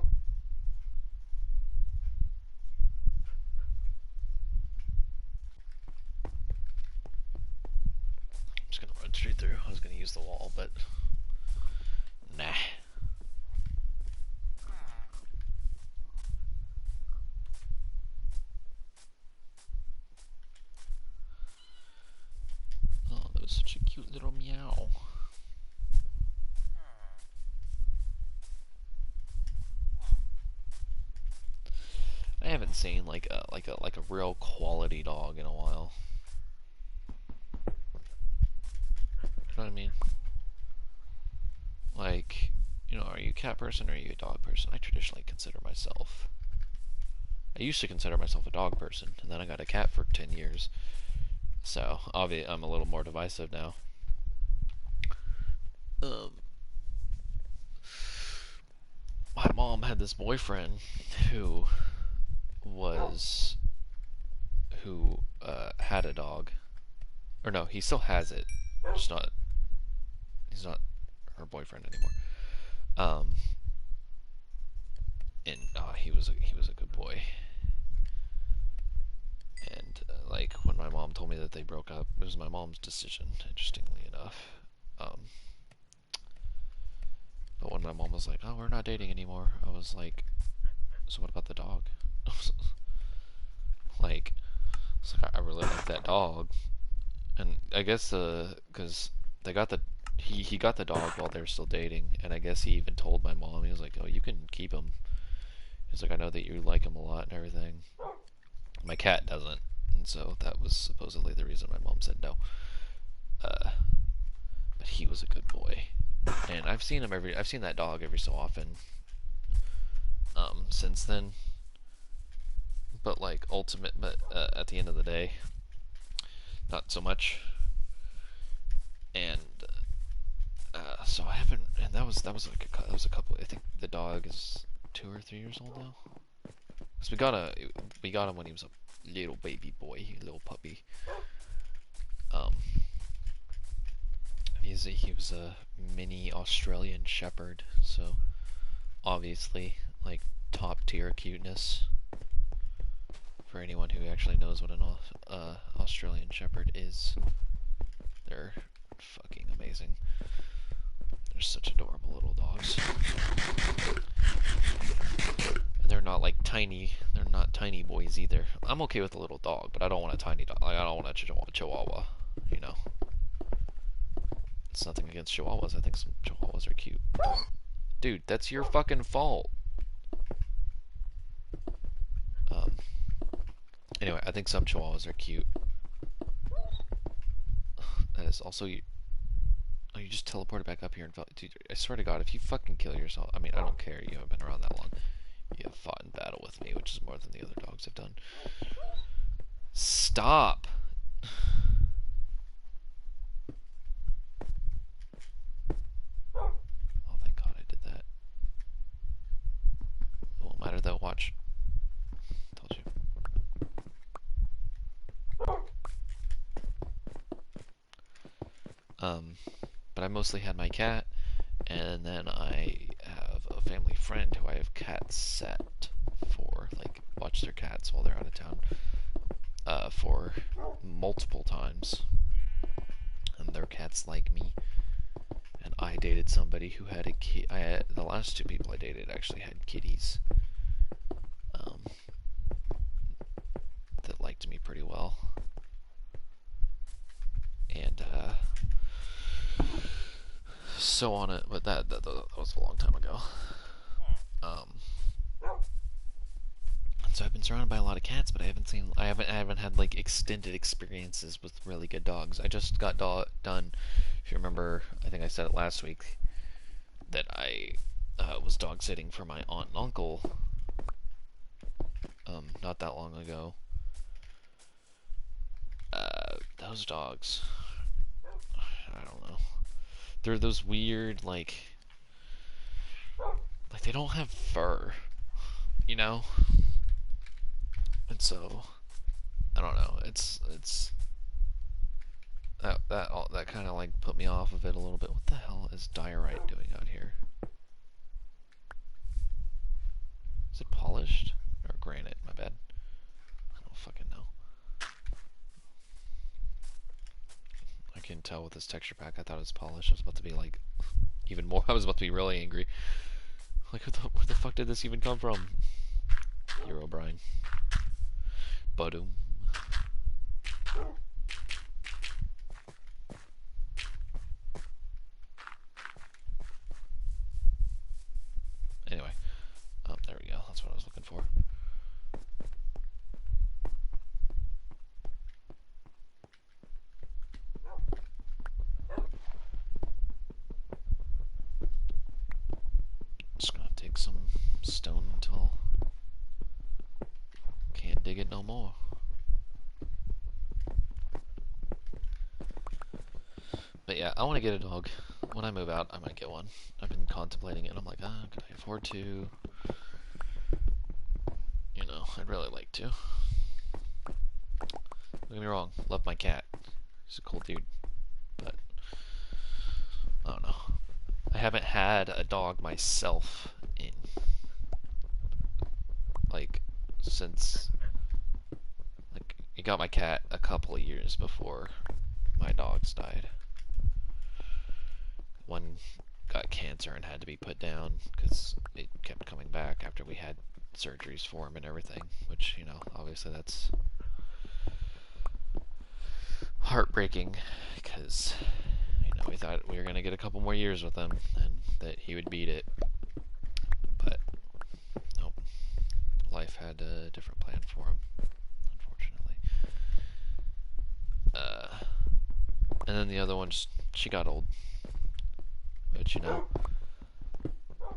just gonna run straight through. I was gonna use the wall, but... Nah. Oh, that was such a cute little meow. I haven't seen like a real quality dog in a while. You know what I mean? Like, you know, are you a cat person or are you a dog person? I traditionally consider myself... I used to consider myself a dog person, and then I got a cat for 10 years. So, obviously, I'm a little more divisive now. My mom had this boyfriend who had a dog. Or no, he still has it. Just not... He's not her boyfriend anymore. And he was a good boy. And like when my mom told me that they broke up, it was my mom's decision. Interestingly enough, but when my mom was like, "Oh, we're not dating anymore," I was like, "So what about the dog?" Like, I really like that dog, and I guess because they got the he got the dog while they were still dating, and I guess he even told my mom. He was like, "Oh, you can keep him." He's like, "I know that you like him a lot and everything." My cat doesn't, and so that was supposedly the reason my mom said no. But he was a good boy, and I've seen that dog every so often. Since then, but like at the end of the day, not so much. And so I haven't, and that was a couple. I think the dog is 2 or 3 years old now. Cause we got him when he was a little baby boy, a little puppy. He was a mini Australian Shepherd, so obviously like top tier cuteness. For anyone who actually knows what an Australian Shepherd is, they're fucking amazing. They're such adorable little dogs. And they're not like tiny. They're not tiny boys either. I'm okay with a little dog, but I don't want a tiny dog. Like I don't want a Chihuahua. You know. It's nothing against Chihuahuas. I think some Chihuahuas are cute. Dude, that's your fucking fault. Anyway, I think some Chihuahuas are cute. That is also you. Oh, you just teleported back up here and fell. Dude, I swear to God, if you fucking kill yourself, I mean, I don't care. You haven't been around that long. You have fought in battle with me, which is more than the other dogs have done. Stop. Oh, thank God I did that. It won't matter though. Watch. Told you. But I mostly had my cat, and then I have a family friend who I have cats set for, like, watch their cats while they're out of town, for multiple times. And their cats like me. And I dated somebody who had a kid. The last 2 people I dated actually had kitties. That liked me pretty well. And, so on it, but that was a long time ago. So I've been surrounded by a lot of cats, but I haven't had like extended experiences with really good dogs. I just got done. If you remember, I think I said it last week that I was dog sitting for my aunt and uncle not that long ago. Those dogs, I don't know. They're those weird like they don't have fur, you know? And so I don't know. It's that kind of like put me off of it a little bit. What the hell is diorite doing out here? Is it polished or granite? My bad. I don't fucking know. I can tell with this texture pack. I thought it was polished. I was about to be like even more. I was about to be really angry. Like where the fuck did this even come from? Hero Brian. Boom. Anyway, there we go. That's what I was looking for. Just gonna take some stone until can't dig it no more. But yeah, I want to get a dog. When I move out, I might get one. I've been contemplating it, and I'm like, could I afford to? You know, I'd really like to. Don't get me wrong, love my cat. He's a cool dude. But, I don't know. I haven't had a dog myself in, like, since, like, I got my cat a couple of years before my dogs died. One got cancer and had to be put down because it kept coming back after we had surgeries for him and everything, which, you know, obviously that's heartbreaking because, you know, we thought we were going to get a couple more years with him and that he would beat it, but nope, life had a different plan for him, unfortunately. And then the other one, she got old. But you know,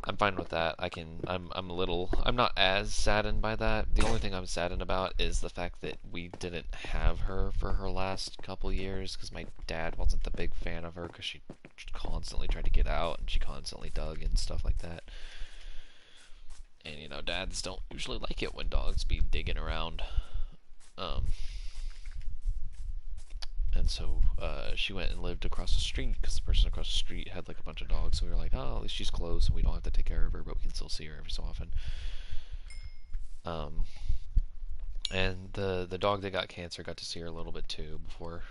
I'm fine with that. I'm not as saddened by that. The only thing I'm saddened about is the fact that we didn't have her for her last couple years because my dad wasn't the big fan of her because she constantly tried to get out and she constantly dug and stuff like that. And you know, dads don't usually like it when dogs be digging around. And so she went and lived across the street because the person across the street had like a bunch of dogs. So we were like, oh, at least she's close and we don't have to take care of her, but we can still see her every so often. And the dog that got cancer got to see her a little bit too before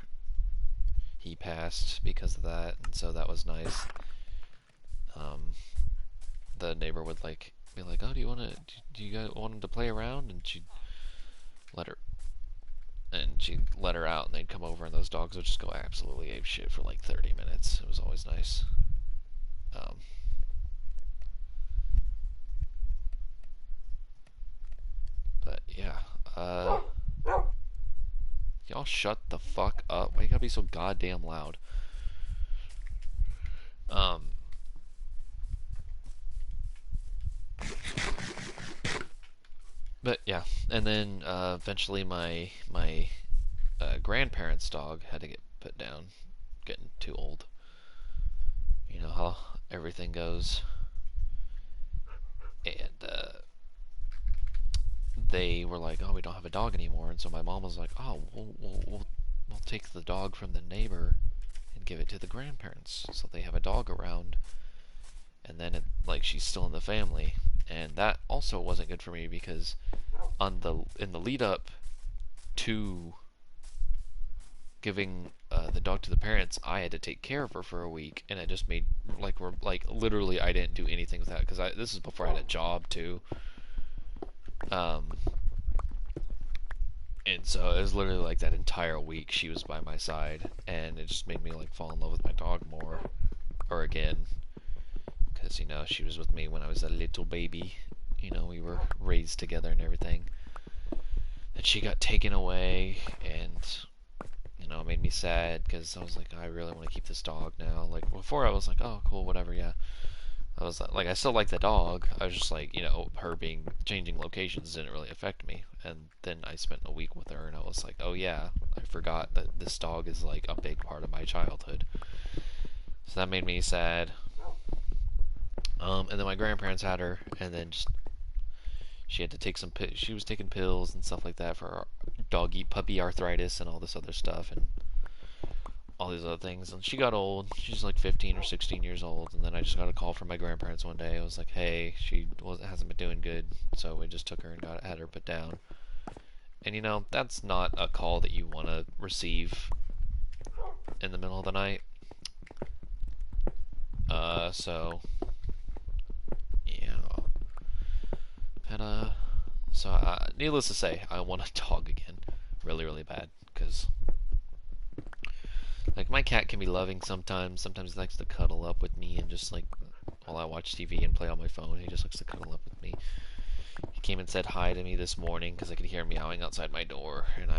he passed because of that, and so that was nice. The neighbor would like be like, oh, do you guys want him to play around? And she'd let her out, and they'd come over, and those dogs would just go absolutely apeshit for like 30 minutes. It was always nice. But yeah, y'all shut the fuck up. Why you gotta be so goddamn loud? But yeah, and then eventually my grandparents' dog had to get put down, getting too old. You know how everything goes. And they were like, oh, we don't have a dog anymore. And so my mom was like, oh, we'll take the dog from the neighbor and give it to the grandparents so they have a dog around. And then like she's still in the family. And that also wasn't good for me because in the lead up to giving the dog to the parents, I had to take care of her for a week, and it just made literally I didn't do anything with that because this is before I had a job too. And so it was literally like that entire week she was by my side, and it just made me like fall in love with my dog more, or again, because you know she was with me when I was a little baby. You know, we were raised together and everything. And she got taken away, and you know, it made me sad because I was like, I really want to keep this dog now. Like before, I was like, oh, cool, whatever, yeah. I was like, I still like the dog. I was just like, you know, her being changing locations didn't really affect me. And then I spent a week with her, and I was like, oh yeah, I forgot that this dog is like a big part of my childhood. So that made me sad. And then my grandparents had her, and then just she had to take some. She was taking pills and stuff like that for doggy puppy arthritis and all this other stuff, and all these other things. And she got old. She's like 15 or 16 years old. And then I just got a call from my grandparents one day. I was like, hey, she hasn't been doing good. So we just took her and had her put down. And you know, that's not a call that you want to receive in the middle of the night. So yeah. And needless to say, I want a dog again, really, really bad, because like my cat can be loving sometimes. Sometimes he likes to cuddle up with me and just like while I watch TV and play on my phone, he just likes to cuddle up with me. He came and said hi to me this morning because I could hear him meowing outside my door, and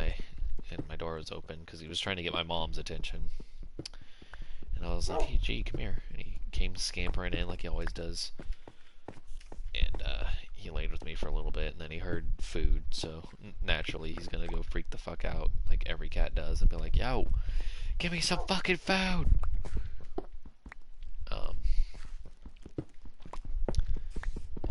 my door was open because he was trying to get my mom's attention. And I was like, hey, G, come here. And he came scampering in like he always does. And he laid with me for a little bit, and then he heard food, so naturally he's gonna go freak the fuck out like every cat does and be like, yo, give me some fucking food. Um,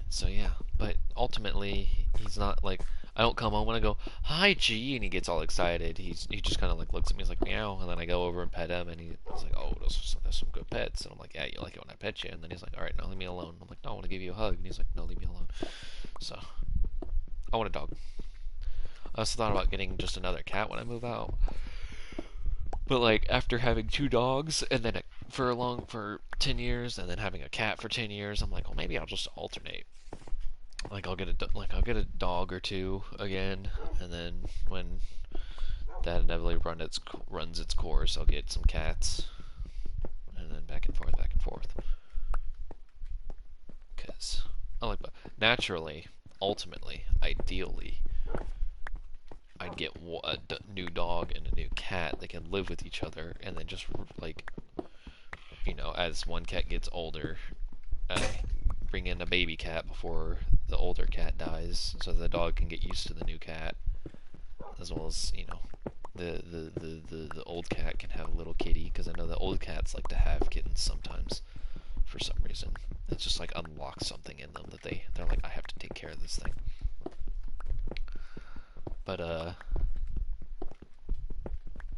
so yeah, but ultimately he's not like, I don't come home and I go, hi G, and he gets all excited. He just kind of like looks at me, he's like meow, and then I go over and pet him, and he's like, oh, those are some good pets. And I'm like, yeah, you like it when I pet you. And then he's like, all right, now leave me alone. I'm like, no, I want to give you a hug. And he's like, no, leave me alone. So I want a dog. I also thought about getting just another cat when I move out. But like after having two dogs and then for 10 years and then having a cat for 10 years, I'm like, well, maybe I'll just alternate. Like I'll get a dog or two again, and then when that inevitably runs its course, I'll get some cats, and then back and forth, back and forth. Because I like naturally, ultimately, ideally, I'd get a new dog and a new cat that can live with each other, and then just like, you know, as one cat gets older, bring in a baby cat before the older cat dies, so the dog can get used to the new cat, as well as, you know, the old cat can have a little kitty, because I know the old cats like to have kittens sometimes for some reason. It's just like unlocks something in them that they're like, I have to take care of this thing. But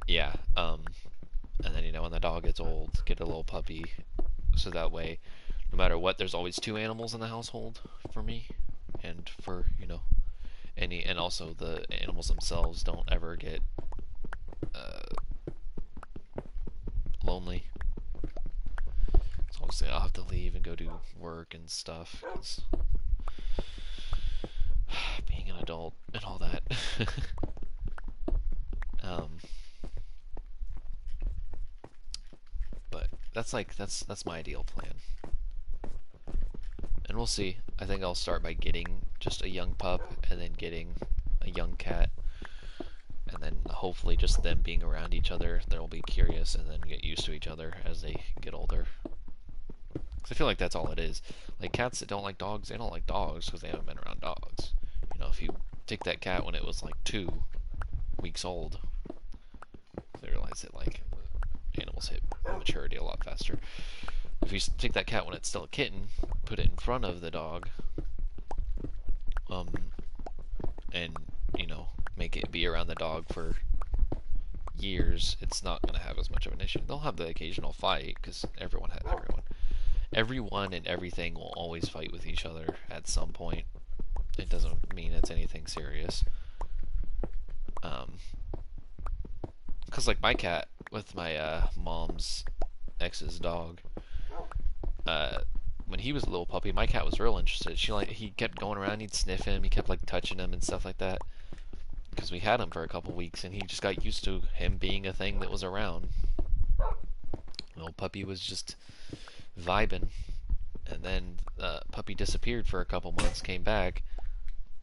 yeah, and then, you know, when the dog gets old, get a little puppy, so that way, no matter what, there's always two animals in the household for me, and for, you know, and also the animals themselves don't ever get lonely. So obviously I'll have to leave and go do work and stuff, because being an adult and all that. But that's my ideal plan. And we'll see. I think I'll start by getting just a young pup and then getting a young cat. And then hopefully just them being around each other, they'll be curious and then get used to each other as they get older. Because I feel like that's all it is. Like cats that don't like dogs, they don't like dogs because they haven't been around dogs. You know, if you take that cat when it was like 2 weeks old, they realize that like animals hit maturity a lot faster. If you take that cat when it's still a kitten, put it in front of the dog, and, you know, make it be around the dog for years, it's not going to have as much of an issue. They'll have the occasional fight, because everyone has everyone. Everyone and everything will always fight with each other at some point. It doesn't mean it's anything serious. Because like my cat with my mom's ex's dog, when he was a little puppy, my cat was real interested. He kept going around, he'd sniff him, he kept like touching him and stuff like that. Because we had him for a couple weeks, and he just got used to him being a thing that was around. The little puppy was just vibing, and then puppy disappeared for a couple months, came back.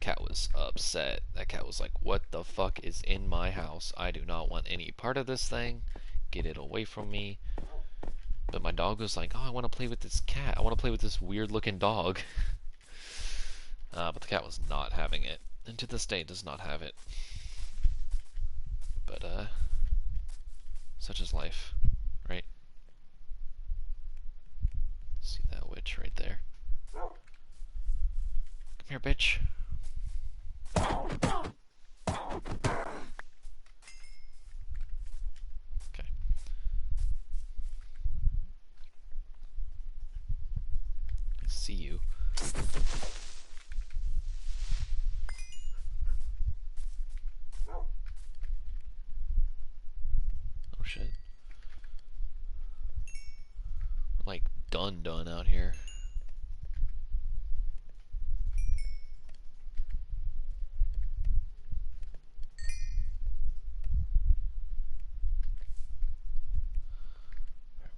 Cat was upset. That cat was like, "What the fuck is in my house? I do not want any part of this thing. Get it away from me." But my dog was like, "Oh, I want to play with this cat. I want to play with this weird-looking dog." But the cat was not having it, and to this day does not have it. But such is life, right? See that witch right there? Come here, bitch. Okay. I see you. Oh shit. We're like done out here.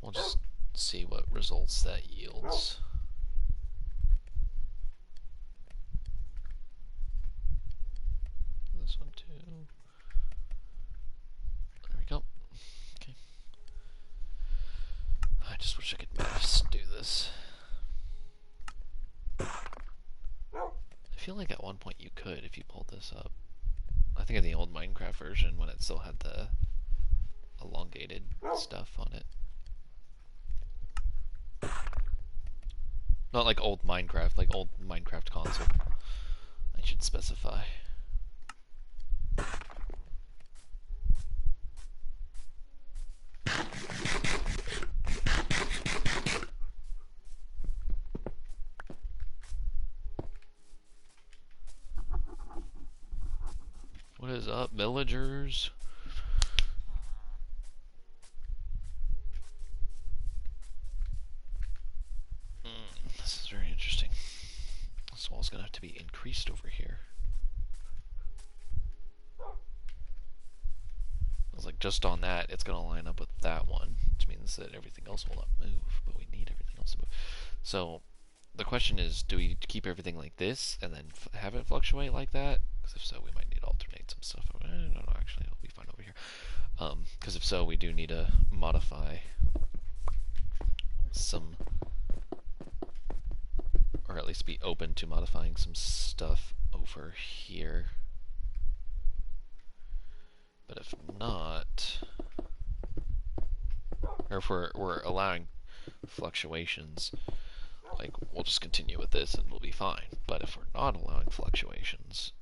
We'll just see what results that yields. This one too. There we go. Okay. I just wish I could mass do this. I feel like at one point you could if you pulled this up. I think of the old Minecraft version when it still had the elongated stuff on it. Not like old Minecraft, like old Minecraft console. I should specify. What is up, villagers? This is very interesting. This wall's gonna have to be increased over here. I was like, just on that, it's gonna line up with that one, which means that everything else will not move, but we need everything else to move. So, the question is, do we keep everything like this and then have it fluctuate like that? Because if so, we might need to alternate some stuff. No, actually, it'll be fine over here. Because if so, we do need to modify some, or at least be open to modifying some stuff over here. But if not, or if we're allowing fluctuations, like, we'll just continue with this and we'll be fine. But if we're not allowing fluctuations,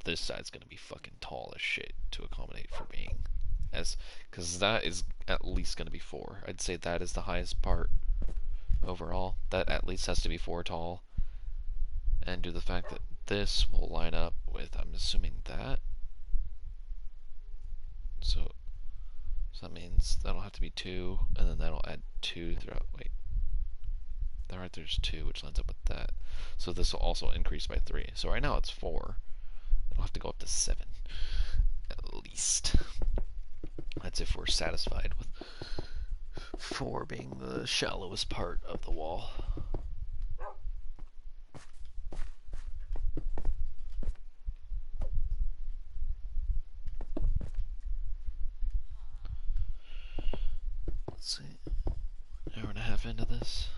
this side's gonna be fucking tall as shit to accommodate for being, because that is at least gonna be 4. I'd say that is the highest part overall. That at least has to be 4 tall, and due to the fact that this will line up with, I'm assuming that, so that means that'll have to be 2, and then that'll add 2 throughout. Wait, right there's 2, which lines up with that. So this will also increase by 3. So right now it's 4. It'll have to go up to 7, at least. That's if we're satisfied with 4 being the shallowest part of the wall. Let's see, hour and a half into this.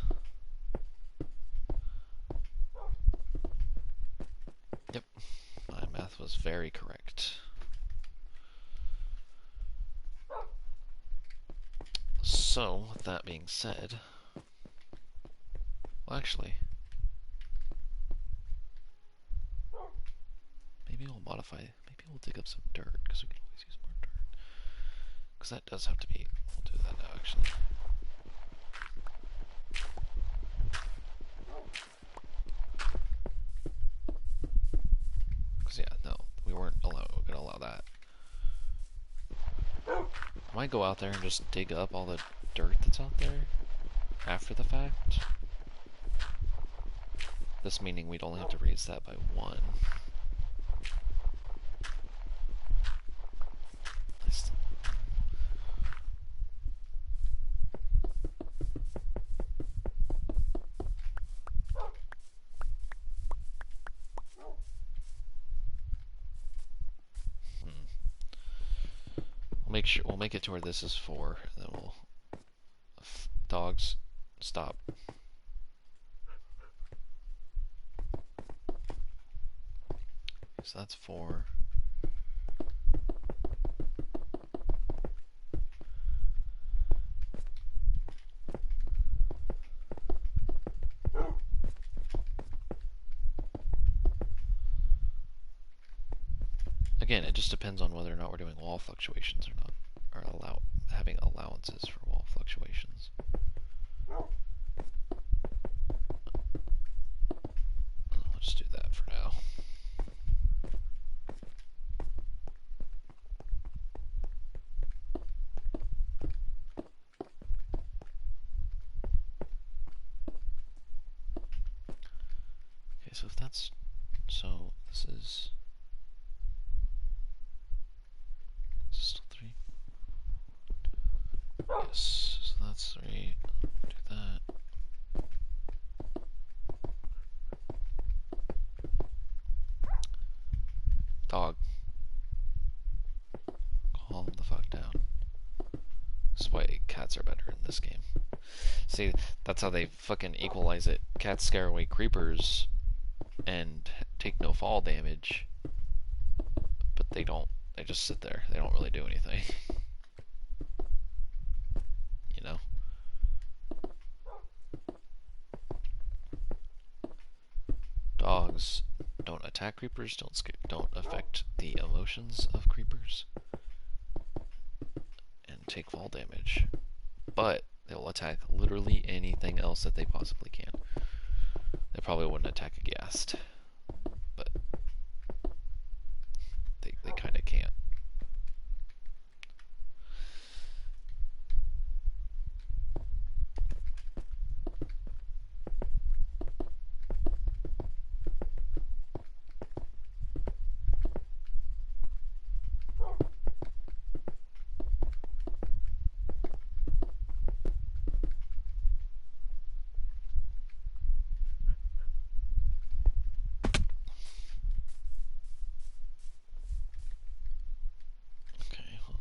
Yep, my math was very correct. So, with that being said, well, actually, maybe we'll modify, maybe we'll dig up some dirt, because we can always use more dirt. Because that does have to be, we'll do that now, actually. Because, yeah, no, we weren't going to allow that. I might go out there and just dig up all the dirt that's out there after the fact. This meaning we'd only have to raise that by 1. we'll make it to where this is 4, and then we'll dogs stop. So that's 4. Again, it just depends on whether or not we're doing wall fluctuations or not, or having allowances for wall fluctuations. Let's do that for now. Okay, so if that's so, this is still 3. Yes, so that's 3. Do that. Dog. Calm the fuck down. This is why cats are better in this game. See, that's how they fucking equalize it. Cats scare away creepers and take no fall damage, but they don't. They just sit there. They don't really do anything. You know? Dogs don't attack creepers, don't affect the emotions of creepers, and take fall damage. But they'll attack literally anything else that they possibly can. They probably wouldn't attack a ghast, but they kind of can't.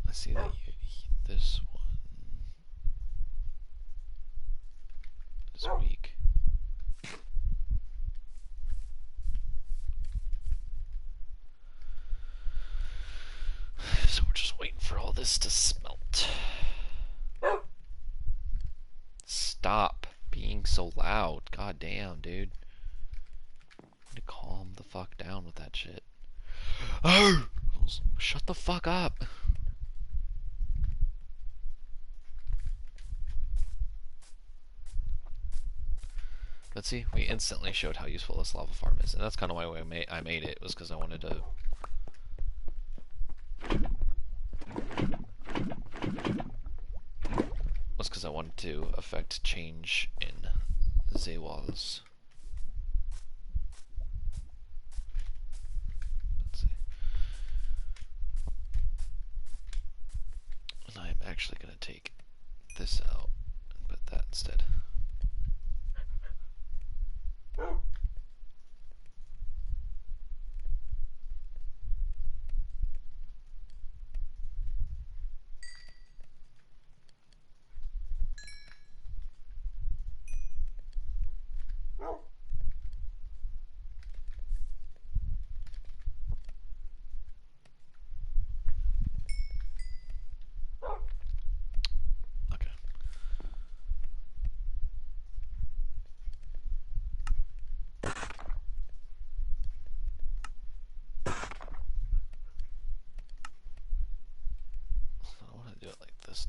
I see that this one is weak. So we're just waiting for all this to smelt. Stop being so loud. God damn, dude. I need to calm the fuck down with that shit. Oh! Shut the fuck up. But see, we instantly showed how useful this lava farm is, and that's kind of why I made it, was because I wanted to... affect change in the walls. Let's see. And I'm actually going to take this out and put that instead.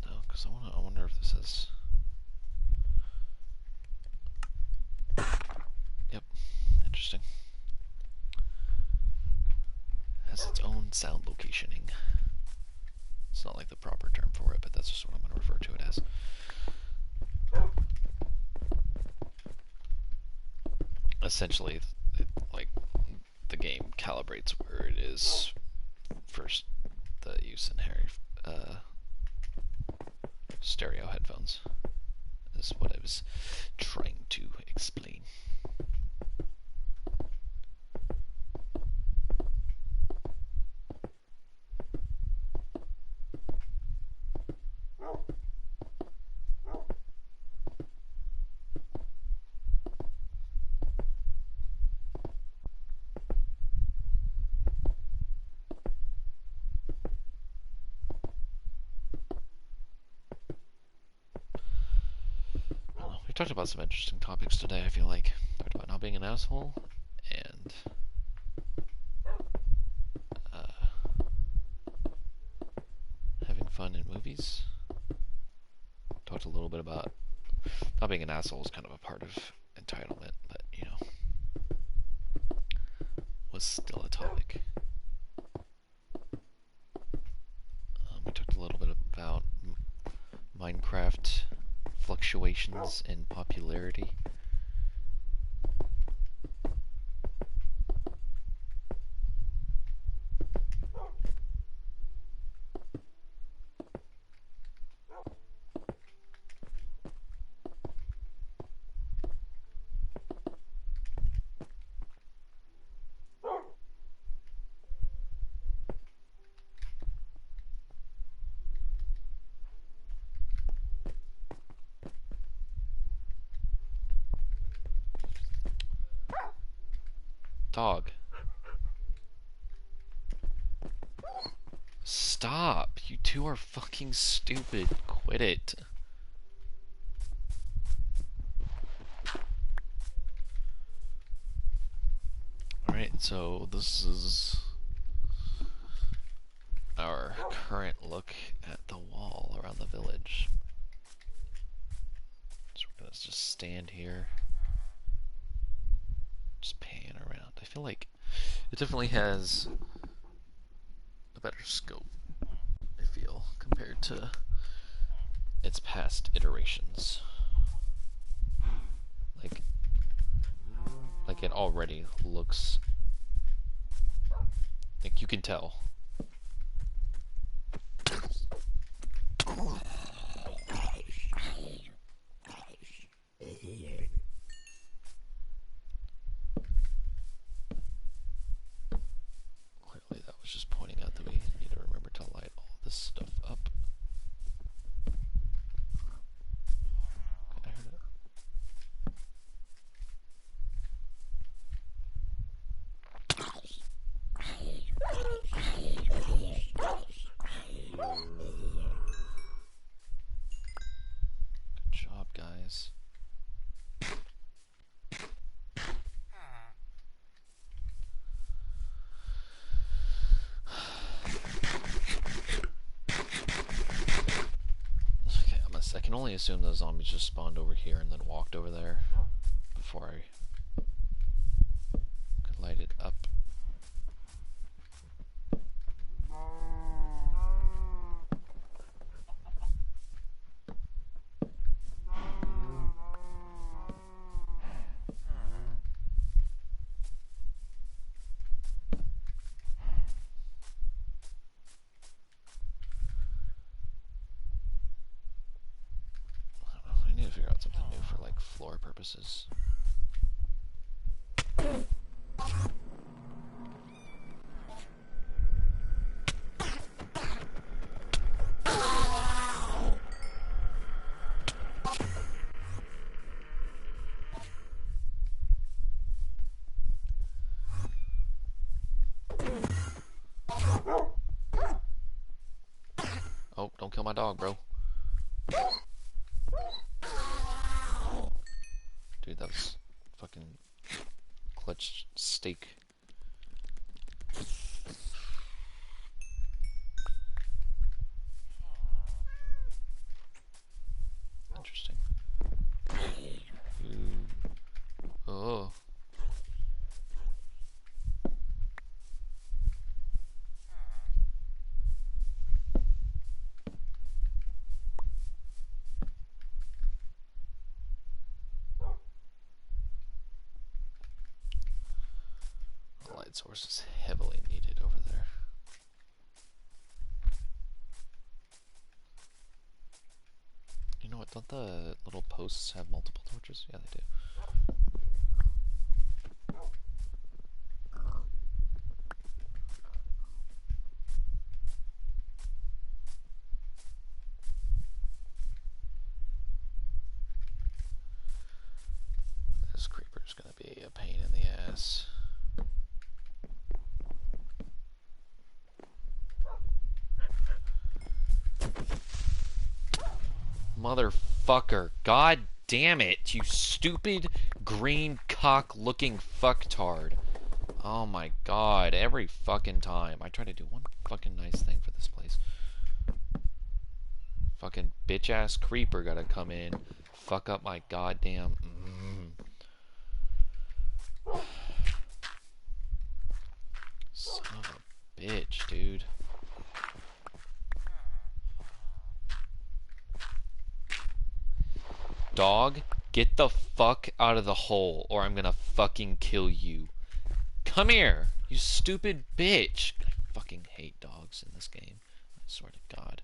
Now, because I wonder if this is... Yep, interesting. Has its own sound locationing. It's not like the proper term for it, but that's just what I'm going to refer to it as. Essentially, like, the game calibrates where it is first the use in stereo headphones, is what I was trying to explain. talked about some interesting topics today, I feel like. Talked about not being an asshole, and having fun in movies. Talked a little bit about not being an asshole is kind of a part of entitlement, but, you know, was still a topic. We talked a little bit about Minecraft fluctuations in popularity. Dog. Stop! You two are fucking stupid. Quit it. Alright, so this is our current look at the wall around the village. So we're gonna just stand here. Just pan around. I feel like it definitely has a better scope, I feel, compared to its past iterations. Like it already looks like you can tell. Clearly that was just pointing out that we need to remember to light all this stuff up. Okay, I heard it. Good job, guys. I can only assume those zombies just spawned over here and then walked over there before I could light it up. I need to figure out something new for, like, floor purposes. Oh, don't kill my dog, bro. Dude, that was fucking clutch steak. Interesting. Oh. Light source is heavily needed over there. You know what, don't the little posts have multiple torches? Yeah, they do. This creeper's gonna be a pain in the ass. Motherfucker. God damn it, you stupid green cock-looking fucktard. Oh my god, every fucking time. I try to do one fucking nice thing for this place. Fucking bitch-ass creeper gotta come in, fuck up my goddamn... Son of a bitch, dude. Dog, get the fuck out of the hole, or I'm gonna fucking kill you. Come here, you stupid bitch. I fucking hate dogs in this game. I swear to God.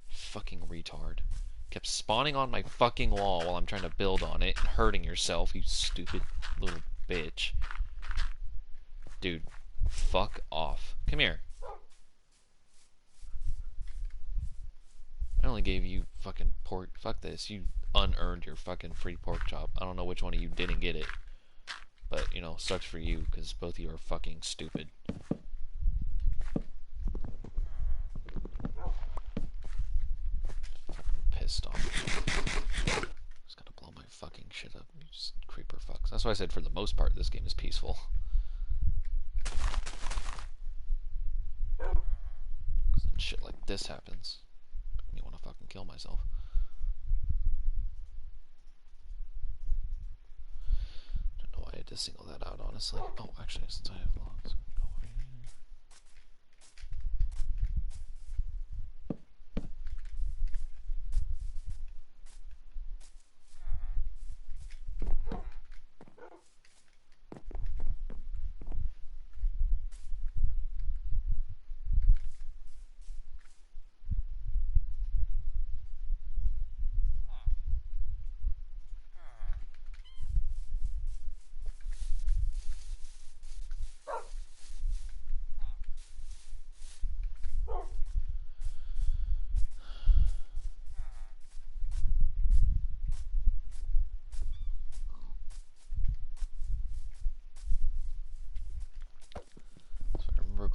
Fucking retard. Kept spawning on my fucking wall while I'm trying to build on it and hurting yourself, you stupid little bitch. Dude, fuck off. Come here. I only gave you fucking pork. Fuck this. You unearned your fucking free pork chop. I don't know which one of you didn't get it. But, you know, sucks for you, because both of you are fucking stupid. Fucking pissed off. Just gotta blow my fucking shit up. You just creeper fucks. That's why I said for the most part this game is peaceful. Because then shit like this happens. Makes me want to fucking kill myself. Don't know why I had to single that out, honestly. Oh, actually, since I have logs, go over here.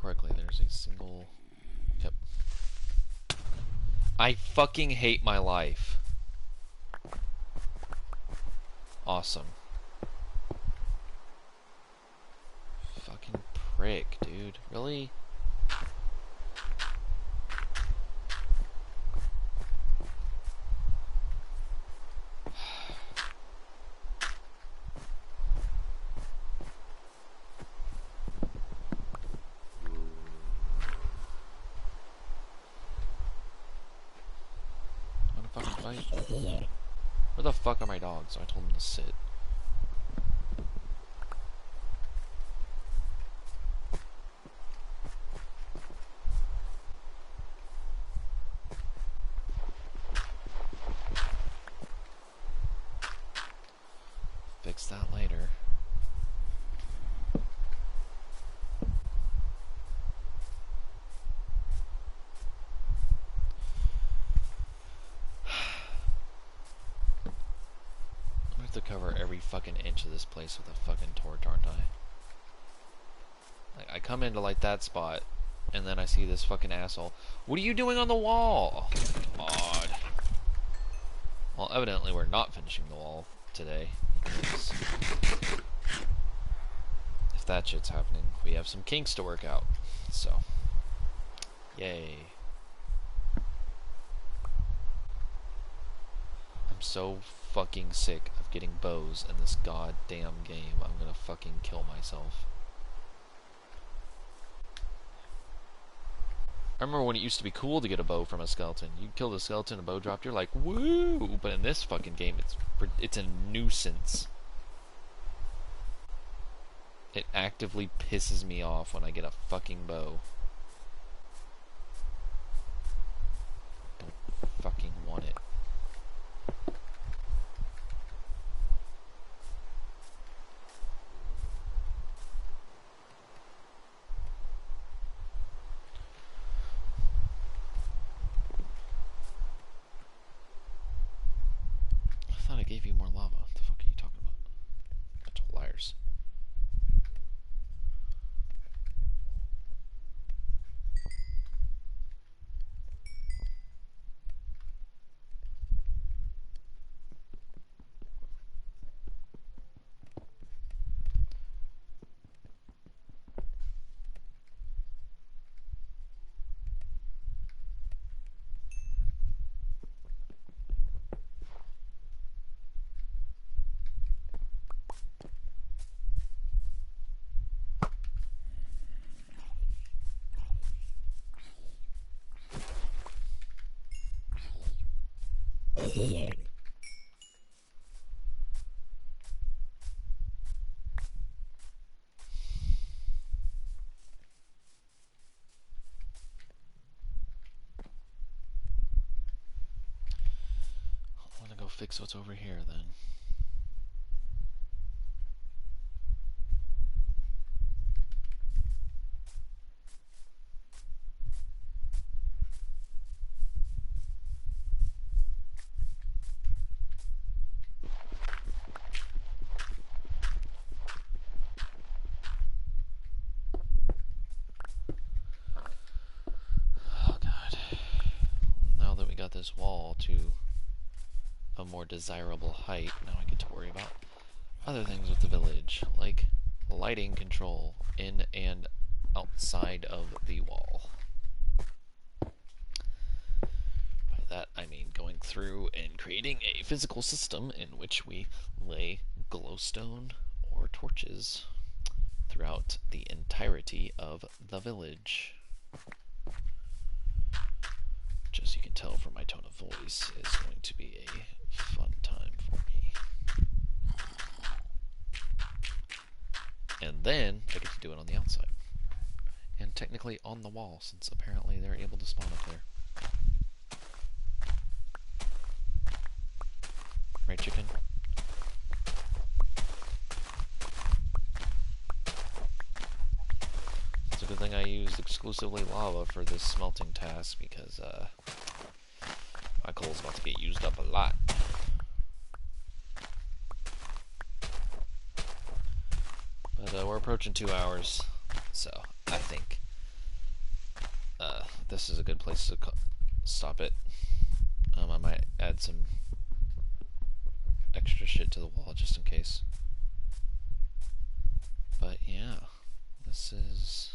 Correctly, there's a single... Yep. I fucking hate my life. Awesome. Fucking prick, dude. Really? Where the fuck are my dogs? I told them to sit. Fix that later. To cover every fucking inch of this place with a fucking torch, aren't I? Like, I come into like that spot, and then I see this fucking asshole. What are you doing on the wall? Oh, God. Well, evidently we're not finishing the wall today. If that shit's happening, we have some kinks to work out. So, yay. I'm so fucking sick of getting bows in this goddamn game. I'm gonna fucking kill myself. I remember when it used to be cool to get a bow from a skeleton. You kill the skeleton, a bow dropped, you're like, woo! But in this fucking game, it's a nuisance. It actively pisses me off when I get a fucking bow. Don't fucking want it. I gave you more lava. What the fuck are you talking about? Bunch of liars. I'm gonna go fix what's over here then. Oh god. Now that we got this wall to a more desirable height, now I get to worry about other things with the village, like lighting control in and outside of the wall. By that I mean going through and creating a physical system in which we lay glowstone or torches throughout the entirety of the village. Which, as you can tell from my tone of voice, is going to be a fun time for me. And then I get to do it on the outside. And technically on the wall, since apparently they're able to spawn up there. Right, chicken? It's a good thing I used exclusively lava for this smelting task, because my coal's about to get used up a lot. But we're approaching 2 hours, so I think this is a good place to stop it. I might add some extra shit to the wall just in case. But yeah, this is...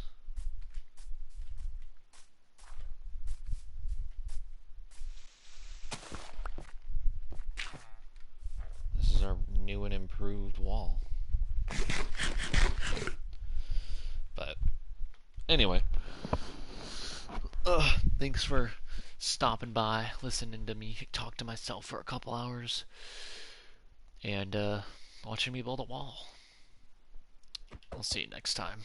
this is our new and improved wall. But anyway, thanks for stopping by, listening to me talk to myself for a couple hours, and watching me build a wall. I'll see you next time.